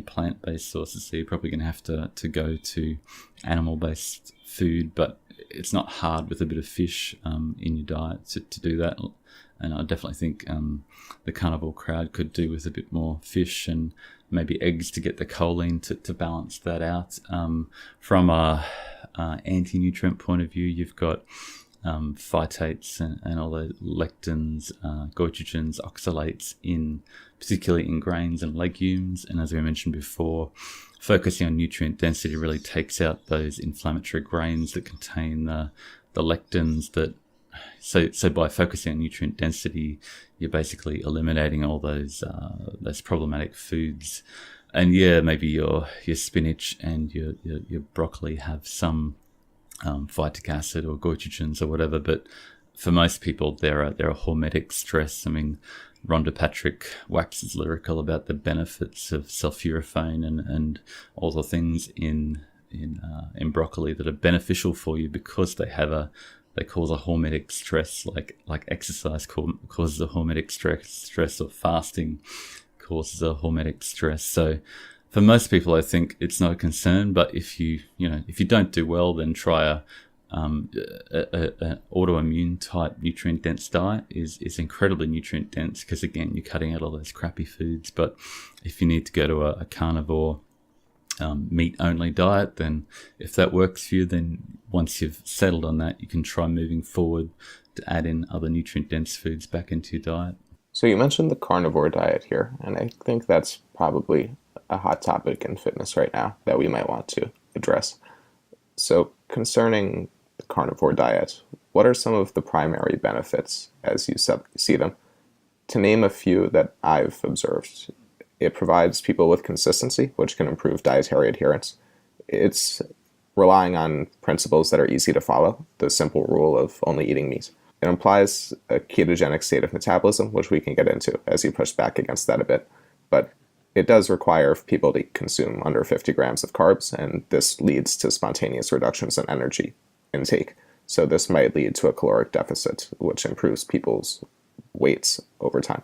plant-based sources, so you're probably going to have to go to animal-based food, but it's not hard with a bit of fish in your diet to do that. And I definitely think the carnivore crowd could do with a bit more fish and maybe eggs to get the choline to balance that out. From a anti-nutrient point of view, you've got phytates and all the lectins, goitrogens, oxalates particularly in grains and legumes. And as we mentioned before, focusing on nutrient density really takes out those inflammatory grains that contain the lectins that. So by focusing on nutrient density, you're basically eliminating all those problematic foods. And yeah, maybe your spinach and your broccoli have some phytic acid or goitrogens or whatever, but for most people they're a hormetic stress. I mean, Rhonda Patrick waxes lyrical about the benefits of sulforaphane and all the things in broccoli that are beneficial for you because they cause a hormetic stress, like exercise causes a hormetic stress, or fasting causes a hormetic stress. So for most people, I think it's not a concern. But if you don't do well, then try an autoimmune type nutrient dense diet. Is incredibly nutrient dense because again, you're cutting out all those crappy foods. But if you need to go to a carnivore meat-only diet, then if that works for you, then once you've settled on that, you can try moving forward to add in other nutrient-dense foods back into your diet. So you mentioned the carnivore diet here, and I think that's probably a hot topic in fitness right now that we might want to address. So concerning the carnivore diet, what are some of the primary benefits as you see them? To name a few that I've observed, it provides people with consistency, which can improve dietary adherence. It's relying on principles that are easy to follow, the simple rule of only eating meat. It implies a ketogenic state of metabolism, which we can get into as you push back against that a bit. But it does require people to consume under 50 grams of carbs, and this leads to spontaneous reductions in energy intake. So this might lead to a caloric deficit, which improves people's weights over time.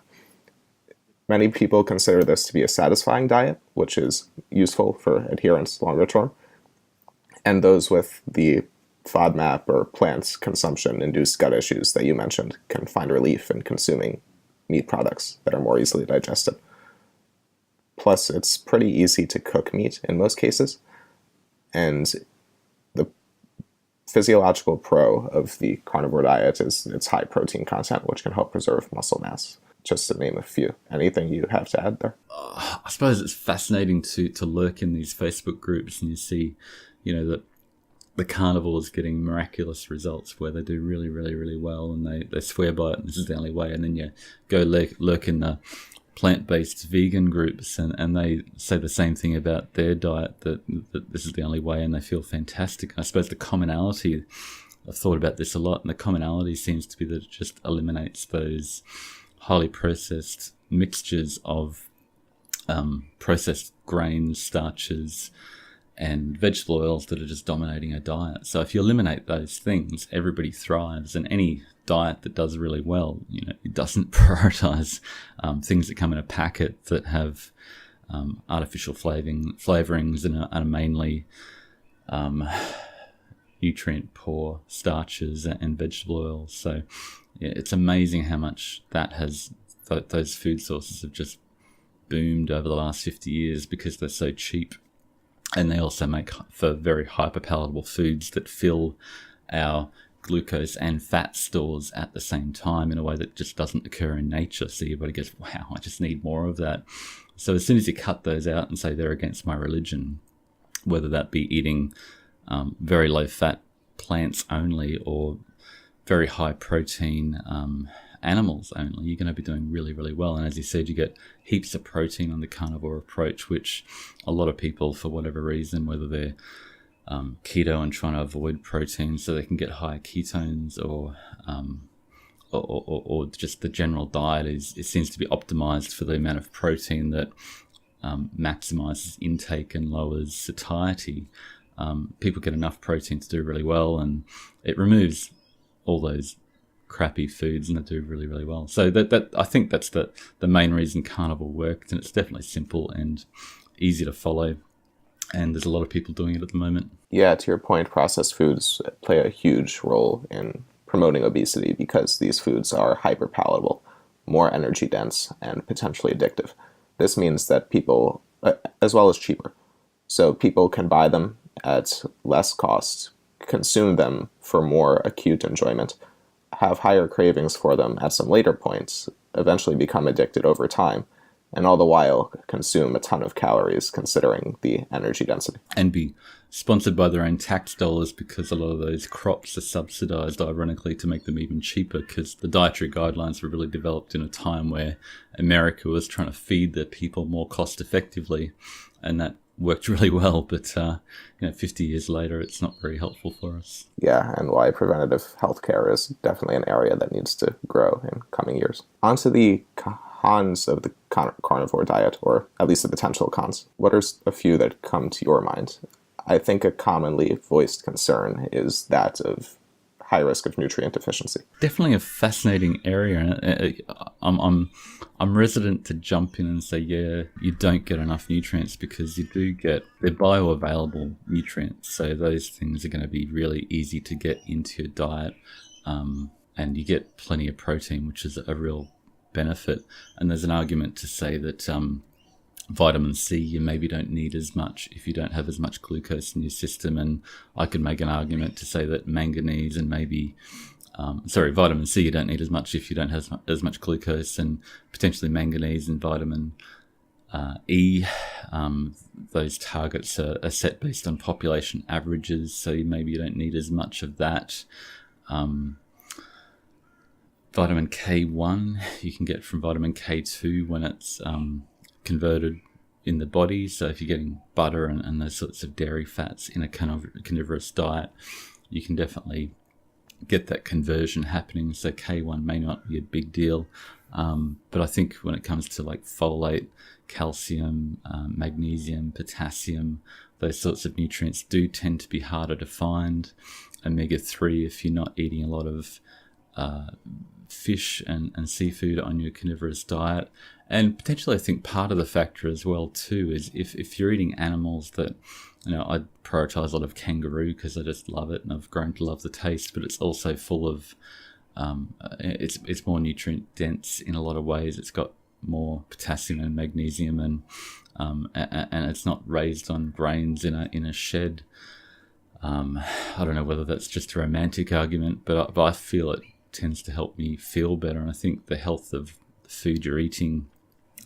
Many people consider this to be a satisfying diet, which is useful for adherence longer term. And those with the FODMAP or plant consumption-induced gut issues that you mentioned can find relief in consuming meat products that are more easily digested. Plus, it's pretty easy to cook meat in most cases, and the physiological pro of the carnivore diet is its high protein content, which can help preserve muscle mass, just to name a few. Anything you have to add there? I suppose it's fascinating to lurk in these Facebook groups and you see, that the carnivores getting miraculous results where they do really, really, really well and they swear by it and this is the only way. And then you go lurk in the plant-based vegan groups and they say the same thing about their diet, that this is the only way and they feel fantastic. I suppose the commonality, I've thought about this a lot, and the commonality seems to be that it just eliminates those highly processed mixtures of processed grains, starches, and vegetable oils that are just dominating a diet. So if you eliminate those things, everybody thrives. And any diet that does really well, it doesn't prioritize things that come in a packet that have artificial flavorings and are mainly nutrient poor starches and vegetable oils. So yeah, it's amazing how much that has those food sources have just boomed over the last 50 years because they're so cheap. And they also make for very hyperpalatable foods that fill our glucose and fat stores at the same time in a way that just doesn't occur in nature. So your body goes, wow, I just need more of that. So as soon as you cut those out and say they're against my religion, whether that be eating very low fat plants only or very high protein animals only, you're going to be doing really, really well. And as you said, you get heaps of protein on the carnivore approach, which a lot of people, for whatever reason, whether they're keto and trying to avoid protein so they can get higher ketones or just the general diet it seems to be optimized for the amount of protein that maximizes intake and lowers satiety. People get enough protein to do really well, and it removes all those crappy foods and they do really, really well. So that I think that's the main reason carnivore works, and it's definitely simple and easy to follow, and there's a lot of people doing it at the moment. Yeah, to your point, processed foods play a huge role in promoting obesity because these foods are hyper palatable, more energy dense, and potentially addictive. This means that people, as well as cheaper, so people can buy them at less cost consume them for more acute enjoyment, have higher cravings for them at some later points, eventually become addicted over time, and all the while consume a ton of calories considering the energy density. And be sponsored by their own tax dollars, because a lot of those crops are subsidized, ironically, to make them even cheaper, because the dietary guidelines were really developed in a time where America was trying to feed their people more cost effectively, and that worked really well. But 50 years later, it's not very helpful for us. Yeah, and why preventative healthcare is definitely an area that needs to grow in coming years. On to the cons of the carnivore diet, or at least the potential cons. What are a few that come to your mind? I think a commonly voiced concern is that of high risk of nutrient deficiency. Definitely a fascinating area. I'm resident to jump in and say, yeah, you don't get enough nutrients, because you do get, they're bioavailable nutrients. So those things are going to be really easy to get into your diet. And you get plenty of protein, which is a real benefit. And there's an argument to say that vitamin C you maybe don't need as much if you don't have as much glucose in your system. And I could make an argument to say that manganese and maybe vitamin C you don't need as much if you don't have as much glucose, and potentially manganese and vitamin E. Those targets are set based on population averages, so maybe you don't need as much of that. Vitamin K1 you can get from vitamin K2 when it's converted in the body. So if you're getting butter and those sorts of dairy fats in a carnivorous diet, you can definitely get that conversion happening. So K1 may not be a big deal, but I think when it comes to like folate, calcium, magnesium, potassium, those sorts of nutrients do tend to be harder to find. Omega-3, if you're not eating a lot of fish and seafood on your carnivorous diet. And potentially I think part of the factor as well too is if you're eating animals that, I prioritize a lot of kangaroo because I just love it and I've grown to love the taste, but it's also full of it's more nutrient dense in a lot of ways. It's got more potassium and magnesium, and it's not raised on grains in a shed. I don't know whether that's just a romantic argument, but I feel it tends to help me feel better. And I think the health of the food you're eating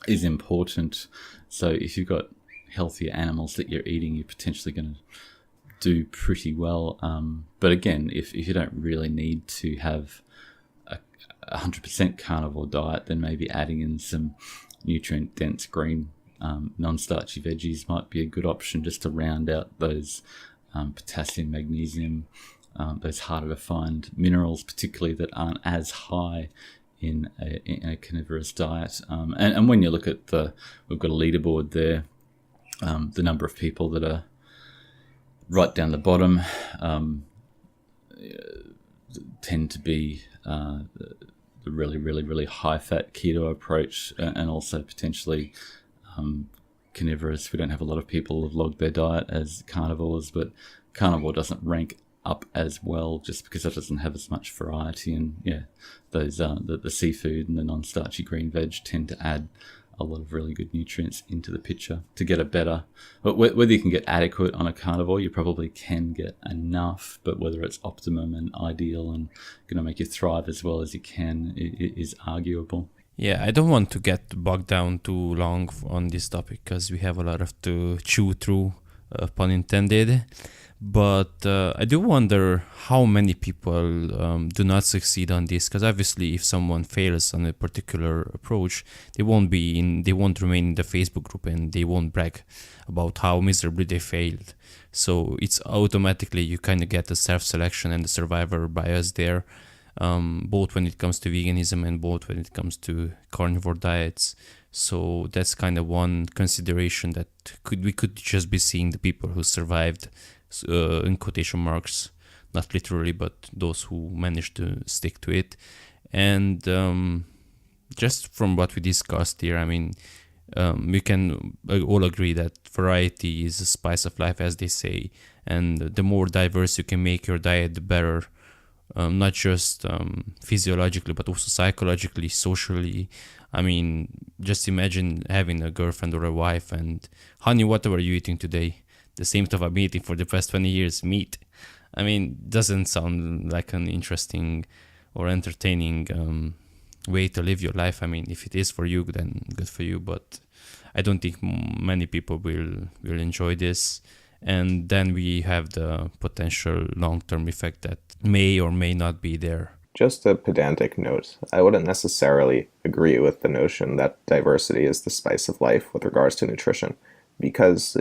is important. So if you've got healthier animals that you're eating, you're potentially going to do pretty well. But again, if you don't really need to have a 100% carnivore diet, then maybe adding in some nutrient-dense green non-starchy veggies might be a good option just to round out those potassium, magnesium, those harder to find minerals, particularly that aren't as high in a carnivorous diet. And when you look at we've got a leaderboard there, the number of people that are right down the bottom tend to be the really, really, really high-fat keto approach, and also potentially carnivorous. We don't have a lot of people who've logged their diet as carnivores, but carnivore doesn't rank up as well just because it doesn't have as much variety. And those the seafood and the non-starchy green veg tend to add a lot of really good nutrients into the picture to get a better, but whether you can get adequate on a carnivore, you probably can get enough, but whether it's optimum and ideal and going to make you thrive as well as you can is arguable. Yeah, I don't want to get bogged down too long on this topic because we have a lot of to chew through, pun intended. But I do wonder how many people do not succeed on this, because obviously if someone fails on a particular approach, they won't remain in the Facebook group and they won't brag about how miserably they failed. So it's automatically you kind of get the self-selection and the survivor bias there, both when it comes to veganism and both when it comes to carnivore diets. So that's kind of one consideration that we could just be seeing the people who survived, in quotation marks, not literally, but those who managed to stick to it. And just from what we discussed here, I mean, we can all agree that variety is the spice of life, as they say, and the more diverse you can make your diet, the better. Not just physiologically, but also psychologically, socially. I mean, just imagine having a girlfriend or a wife and, honey, what are you eating today? The same stuff I've been eating for the past 20 years, meat. I mean, doesn't sound like an interesting or entertaining way to live your life. I mean, if it is for you, then good for you. But I don't think many people will enjoy this. And then we have the potential long-term effect that may or may not be there. Just a pedantic note, I wouldn't necessarily agree with the notion that diversity is the spice of life with regards to nutrition, because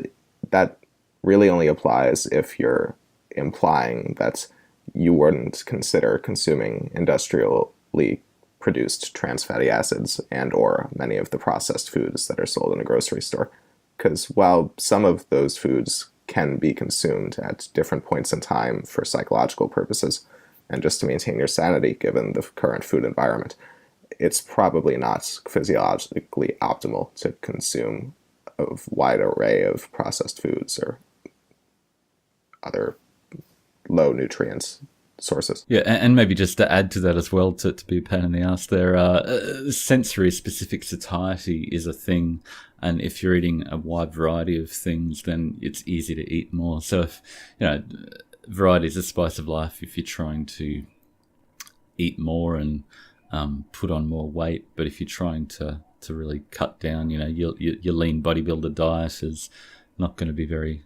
that really only applies if you're implying that you wouldn't consider consuming industrially produced trans fatty acids and or many of the processed foods that are sold in a grocery store. Because while some of those foods can be consumed at different points in time for psychological purposes, and just to maintain your sanity given the current food environment, it's probably not physiologically optimal to consume a wide array of processed foods or other low nutrients sources. Yeah, and maybe just to add to that as well, to be a pain in the ass there, sensory-specific satiety is a thing, and if you're eating a wide variety of things, then it's easy to eat more. So if, variety is the spice of life if you're trying to eat more and put on more weight. But if you're trying to really cut down, your lean bodybuilder diet is not going to be very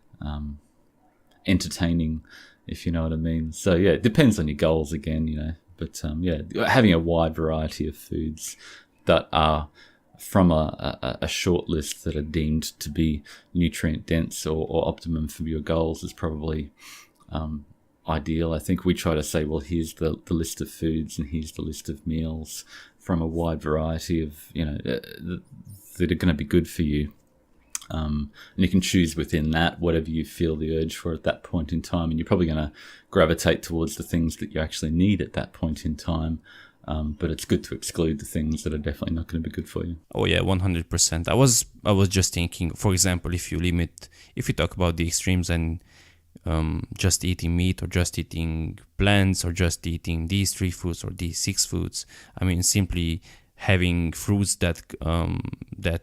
entertaining, if you know what I mean. So yeah, it depends on your goals again, But having a wide variety of foods that are from a short list that are deemed to be nutrient dense or optimum for your goals is probably ideal. I think we try to say, well, here's the list of foods and here's the list of meals from a wide variety of, that are going to be good for you. And you can choose within that whatever you feel the urge for at that point in time. And you're probably going to gravitate towards the things that you actually need at that point in time. But it's good to exclude the things that are definitely not going to be good for you. Oh yeah, 100%. I was just thinking, for example, if you talk about the extremes and just eating meat or just eating plants or just eating these 3 foods or these 6 foods, I mean, simply having fruits that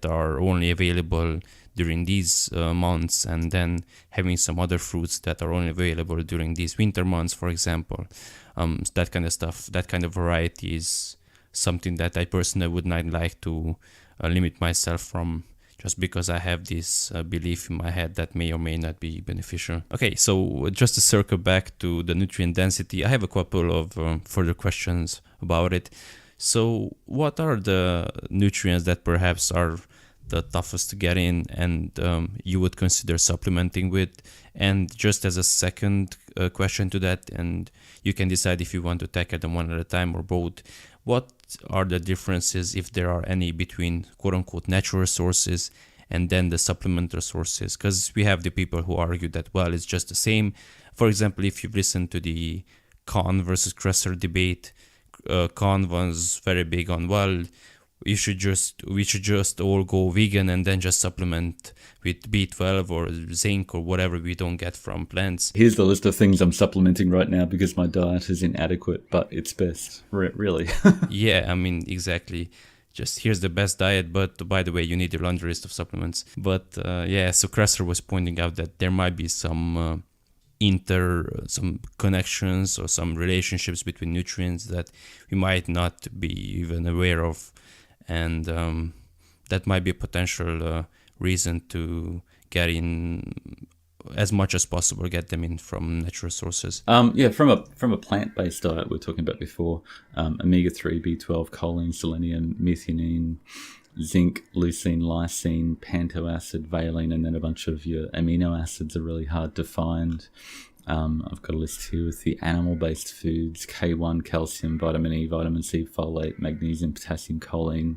are only available during these months, and then having some other fruits that are only available during these winter months, for example. That kind of stuff, that kind of variety is something that I personally would not like to limit myself from, just because I have this belief in my head that may or may not be beneficial. Okay, so just to circle back to the nutrient density, I have a couple of further questions about it. So what are the nutrients that perhaps are the toughest to get in and you would consider supplementing with? And just as a second question to that, and you can decide if you want to tackle them one at a time or both, what are the differences, if there are any, between quote-unquote natural sources and then the supplementary sources? Because we have the people who argue that, well, it's just the same. For example, if you've listened to the Kahn versus Kresser debate, Kahn was very big on, well, we should just all go vegan and then just supplement with B12 or zinc or whatever we don't get from plants. Here's the list of things I'm supplementing right now because my diet is inadequate, but it's best, really. Yeah, I mean, exactly. Just here's the best diet, but by the way, you need a laundry list of supplements. But so Kresser was pointing out that there might be some some connections or some relationships between nutrients that we might not be even aware of, and that might be a potential reason to get in as much as possible, get them in from natural sources. From a plant-based diet we were talking about before, omega-3, B12, choline, selenium, methionine, zinc, leucine, lysine, pantoacid, valine, and then a bunch of your amino acids are really hard to find. I've got a list here with the animal-based foods: K1, calcium, vitamin E, vitamin C, folate, magnesium, potassium, choline.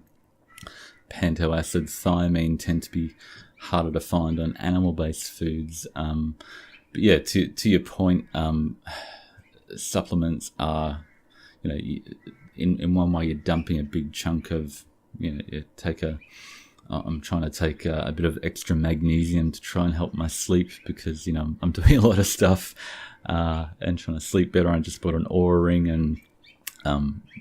Pantoacid, thiamine tend to be harder to find on animal-based foods. But yeah, to your point, supplements are, in one way you're dumping a big chunk of, I'm trying to take a bit of extra magnesium to try and help my sleep because, I'm doing a lot of stuff and trying to sleep better. I just bought an Oura ring, and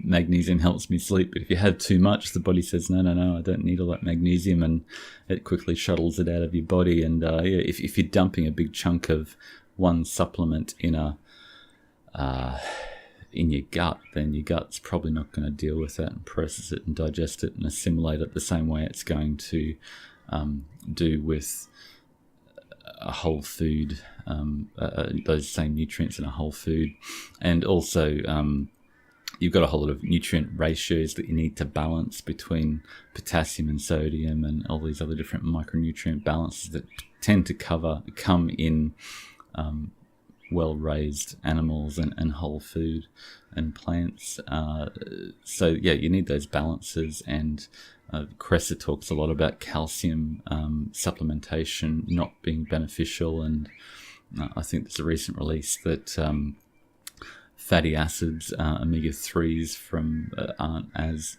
magnesium helps me sleep. But if you have too much, the body says, no, I don't need all that magnesium, and it quickly shuttles it out of your body. And if you're dumping a big chunk of one supplement in a in your gut, then your gut's probably not going to deal with that and process it and digest it and assimilate it the same way it's going to do with a whole food, those same nutrients in a whole food. And also you've got a whole lot of nutrient ratios that you need to balance between potassium and sodium and all these other different micronutrient balances that tend to come in well-raised animals and whole food and plants. So yeah, you need those balances. And Cressa talks a lot about calcium supplementation not being beneficial. And I think there's a recent release that fatty acids, omega-3s from aren't as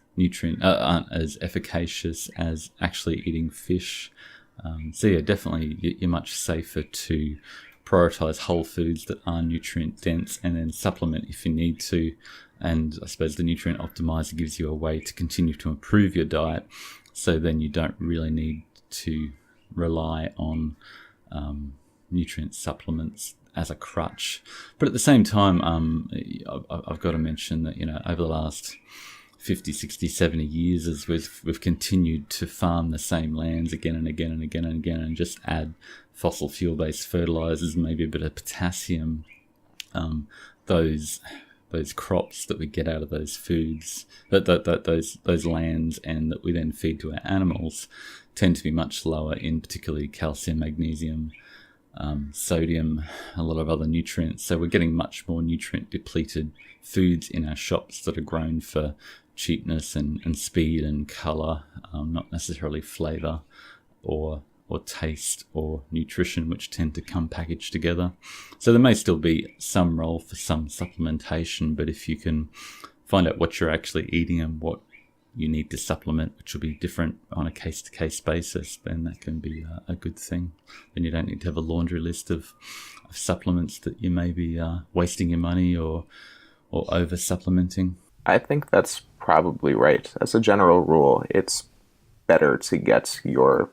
efficacious as actually eating fish. So yeah, definitely you're much safer to prioritize whole foods that are nutrient dense and then supplement if you need to. And I suppose the nutrient optimizer gives you a way to continue to improve your diet, so then you don't really need to rely on nutrient supplements as a crutch. But at the same time, I've got to mention that, over the last 50, 60, 70 years, as we've continued to farm the same lands again and again and again and again and just add fossil fuel-based fertilizers and maybe a bit of potassium, those crops that we get out of those foods, those lands, and that we then feed to our animals, tend to be much lower in particularly calcium, magnesium, sodium, a lot of other nutrients. So we're getting much more nutrient depleted foods in our shops that are grown for cheapness and speed and color, not necessarily flavor or taste or nutrition, which tend to come packaged together. So there may still be some role for some supplementation, but if you can find out what you're actually eating and what you need to supplement, which will be different on a case-to-case basis, then that can be a good thing. Then you don't need to have a laundry list of supplements that you may be wasting your money or over-supplementing. I think that's probably right. As a general rule, it's better to get your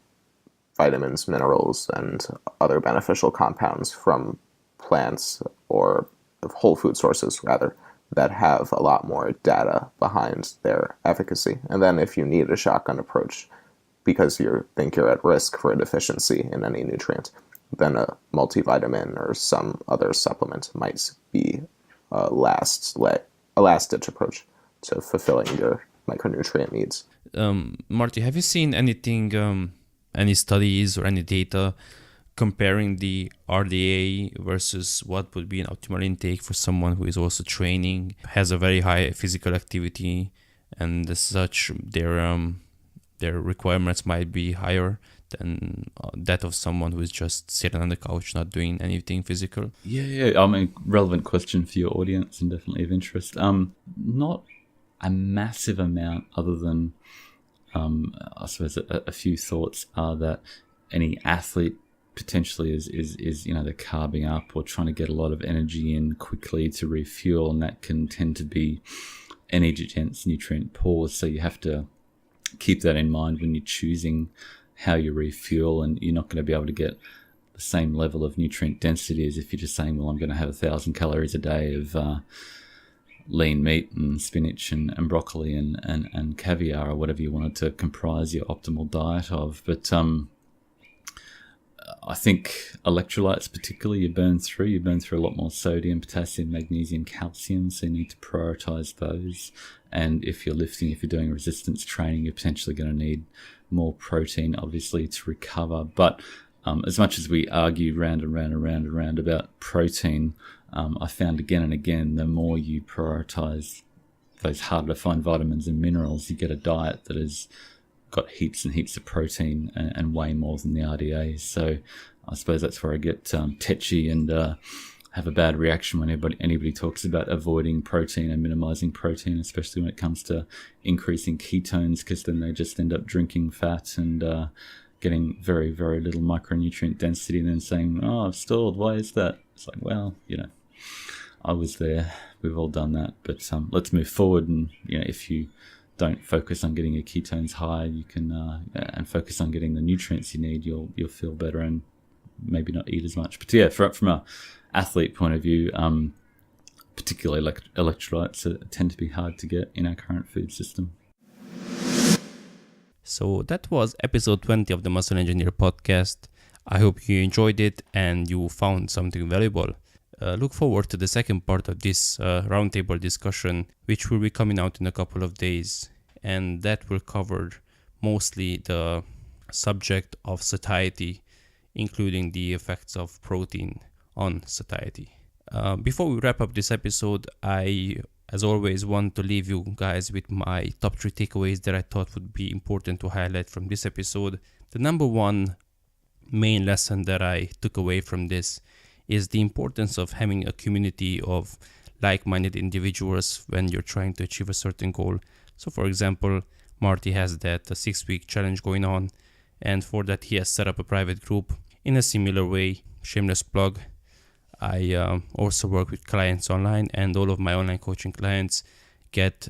vitamins, minerals, and other beneficial compounds from plants or whole food sources, rather, that have a lot more data behind their efficacy. And then if you need a shotgun approach because you think you're at risk for a deficiency in any nutrient, then a multivitamin or some other supplement might be a last-ditch approach to fulfilling your micronutrient needs. Marty, have you seen anything, any studies or any data comparing the RDA versus what would be an optimal intake for someone who is also training, has a very high physical activity, and as such their requirements might be higher than that of someone who is just sitting on the couch not doing anything physical? Yeah. I mean, relevant question for your audience and definitely of interest. Not a massive amount, other than I suppose a few thoughts are that any athlete potentially is they're carbing up or trying to get a lot of energy in quickly to refuel, and that can tend to be energy dense, nutrient poor. So you have to keep that in mind when you're choosing how you refuel, and you're not going to be able to get the same level of nutrient density as if you're just saying, well, I'm going to have 1,000 calories a day of lean meat and spinach and broccoli and caviar, or whatever you wanted to comprise your optimal diet of. But I think electrolytes particularly, you burn through a lot more sodium, potassium, magnesium, calcium, so you need to prioritize those. And if you're lifting, if you're doing resistance training, you're potentially going to need more protein, obviously, to recover. But as much as we argue round and round about protein, I found again and again, the more you prioritize those harder to find vitamins and minerals, you get a diet that has got heaps and heaps of protein and way more than the RDA. So I suppose that's where I get tetchy and have a bad reaction when anybody talks about avoiding protein and minimizing protein, especially when it comes to increasing ketones, because then they just end up drinking fat and getting very, very little micronutrient density, and then saying, oh, I've stalled, why is that? It's like, well, I was there, we've all done that, but let's move forward. And if you don't focus on getting your ketones high, you can and focus on getting the nutrients you need, you'll feel better and maybe not eat as much. But yeah, from a athlete point of view, particularly electrolytes that tend to be hard to get in our current food system. So that was episode 20 of the Muscle Engineer podcast. I hope you enjoyed it and you found something valuable. Look forward to the second part of this roundtable discussion, which will be coming out in a couple of days. And that will cover mostly the subject of satiety, including the effects of protein on satiety. Before we wrap up this episode, I, as always, want to leave you guys with my top 3 takeaways that I thought would be important to highlight from this episode. The number one main lesson that I took away from this is the importance of having a community of like-minded individuals when you're trying to achieve a certain goal. So for example, Marty has that 6-week challenge going on, and for that he has set up a private group. In a similar way, shameless plug, I also work with clients online, and all of my online coaching clients get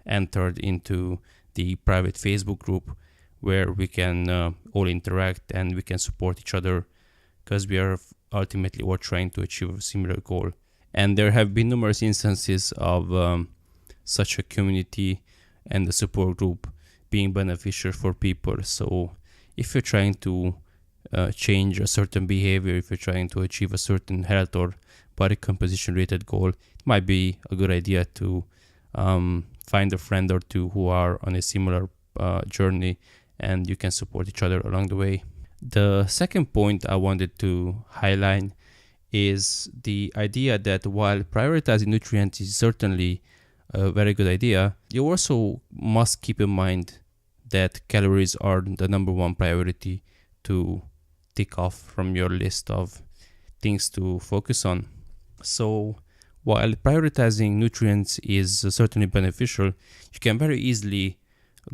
entered into the private Facebook group where we can all interact and we can support each other, because we are ultimately all trying to achieve a similar goal. And there have been numerous instances of such a community and the support group being beneficial for people. So if you're trying to change a certain behavior, if you're trying to achieve a certain health or body composition related goal, it might be a good idea to find a friend or two who are on a similar journey, and you can support each other along the way. The second point I wanted to highlight is the idea that while prioritizing nutrients is certainly a very good idea, you also must keep in mind that calories are the number one priority to tick off from your list of things to focus on. So while prioritizing nutrients is certainly beneficial, you can very easily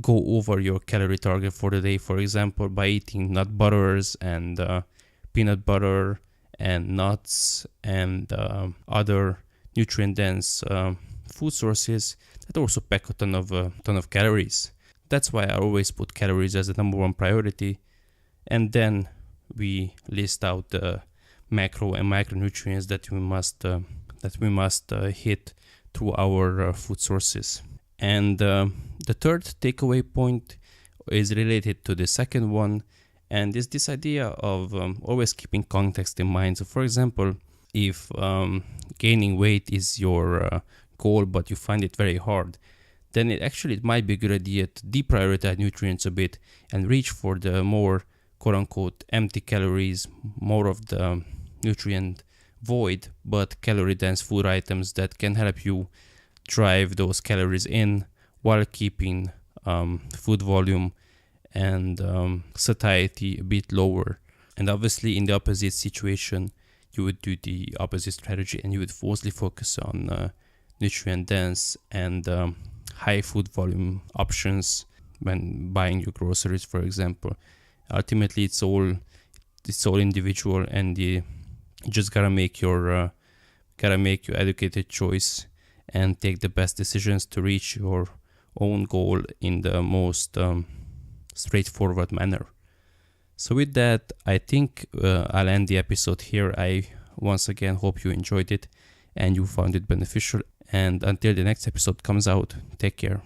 go over your calorie target for the day, for example, by eating nut butters and peanut butter and nuts and other nutrient-dense food sources that also pack a ton of calories. That's why I always put calories as the number one priority, and then we list out the macro and micronutrients that we must hit through our food sources. And the third takeaway point is related to the second one, and is this idea of always keeping context in mind. So for example, if gaining weight is your goal but you find it very hard, then it might be a good idea to deprioritize nutrients a bit and reach for the more quote-unquote empty calories, more of the nutrient void but calorie-dense food items that can help you drive those calories in while keeping food volume and satiety a bit lower. And obviously in the opposite situation, you would do the opposite strategy and you would mostly focus on nutrient-dense and high food volume options when buying your groceries, for example. Ultimately, it's all individual, and you just gotta make your educated choice and take the best decisions to reach your own goal in the most straightforward manner. So with that, I think I'll end the episode here. I once again hope you enjoyed it and you found it beneficial. And until the next episode comes out, take care.